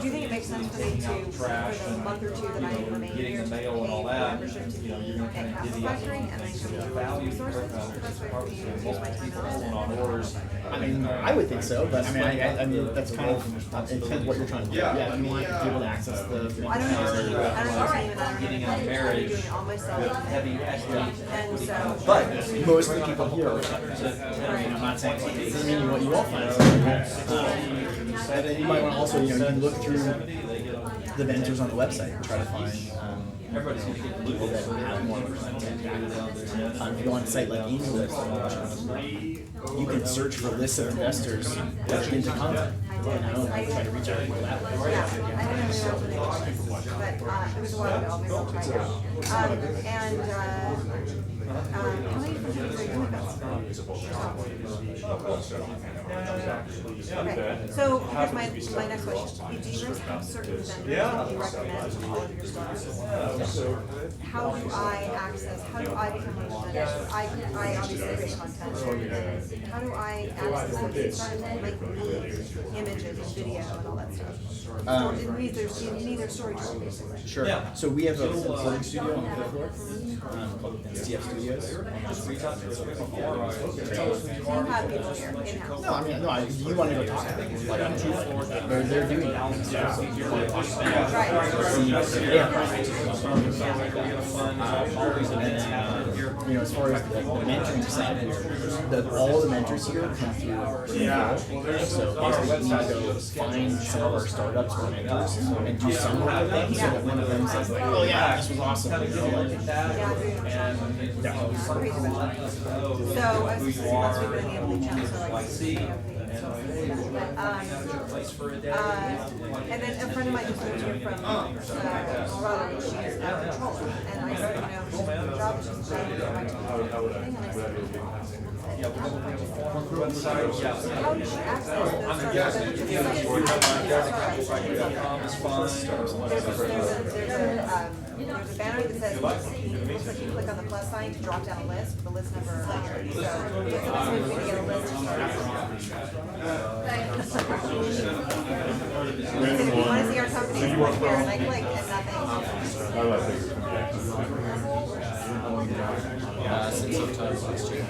you think it makes sense for me to, for the month or two that I remain getting here, the to mail and all pay that, membership to you know, be you're gonna at kind of Capital divvy up Factory and then come to value resources? What's the best way for you to use my time in pulling Austin? on orders. I mean, I would think so, but I mean, I mean, that's kind of, it depends what you're trying to do. Yeah, if you want to be able to access the. Well, I don't know, I don't know even, I Getting don't a know, marriage doing it all myself. heavy equity. And so. But most of the people here, I'm not saying, it doesn't mean you won't find it. And then you might want to also, you know, you can look through the mentors on the website and try to find Everybody's gonna get people blue. that have more of a if you go on a site like AngelList, you can search for lists of investors into content, you know, and try to reach out to people that way. Yeah, I don't know what it was, but it was a while ago, maybe I'll try it out. How many different things are you doing Okay, so here's my next question. Do you guys have certain vendors that you recommend to all of your stars? How do I access, how do I become one of the vendors? I obviously create content. How do I access them to start like me images and video and all that stuff? You need their storytelling basically. Sure. Yeah. So we have a recording studio on the fifth floor called CF Studios. Do you have people here in-house? No, I mean, no, you want to go talk to them. Like, I'm truthful. They're doing it. You know, as far as the mentoring side here, all the mentors here come through. So basically, we go find some of our startups or mentors and do some work with them, so that one of them says like, oh yeah, this was awesome. You know, like, So, I was just last week with the Emily Chum, so like, and then a friend of mine just moved here from Colorado, she's a controller, and I said, you know, her job is just trying to get back to the thing, and I said, how do you access those startups? There's a banner that says, it looks like you click on the plus sign to drop down a list with a list number later. So, it's the best way for you to get a list of startups. If you want to see our company, it's right here, and I click and nothing. Since sometime last year.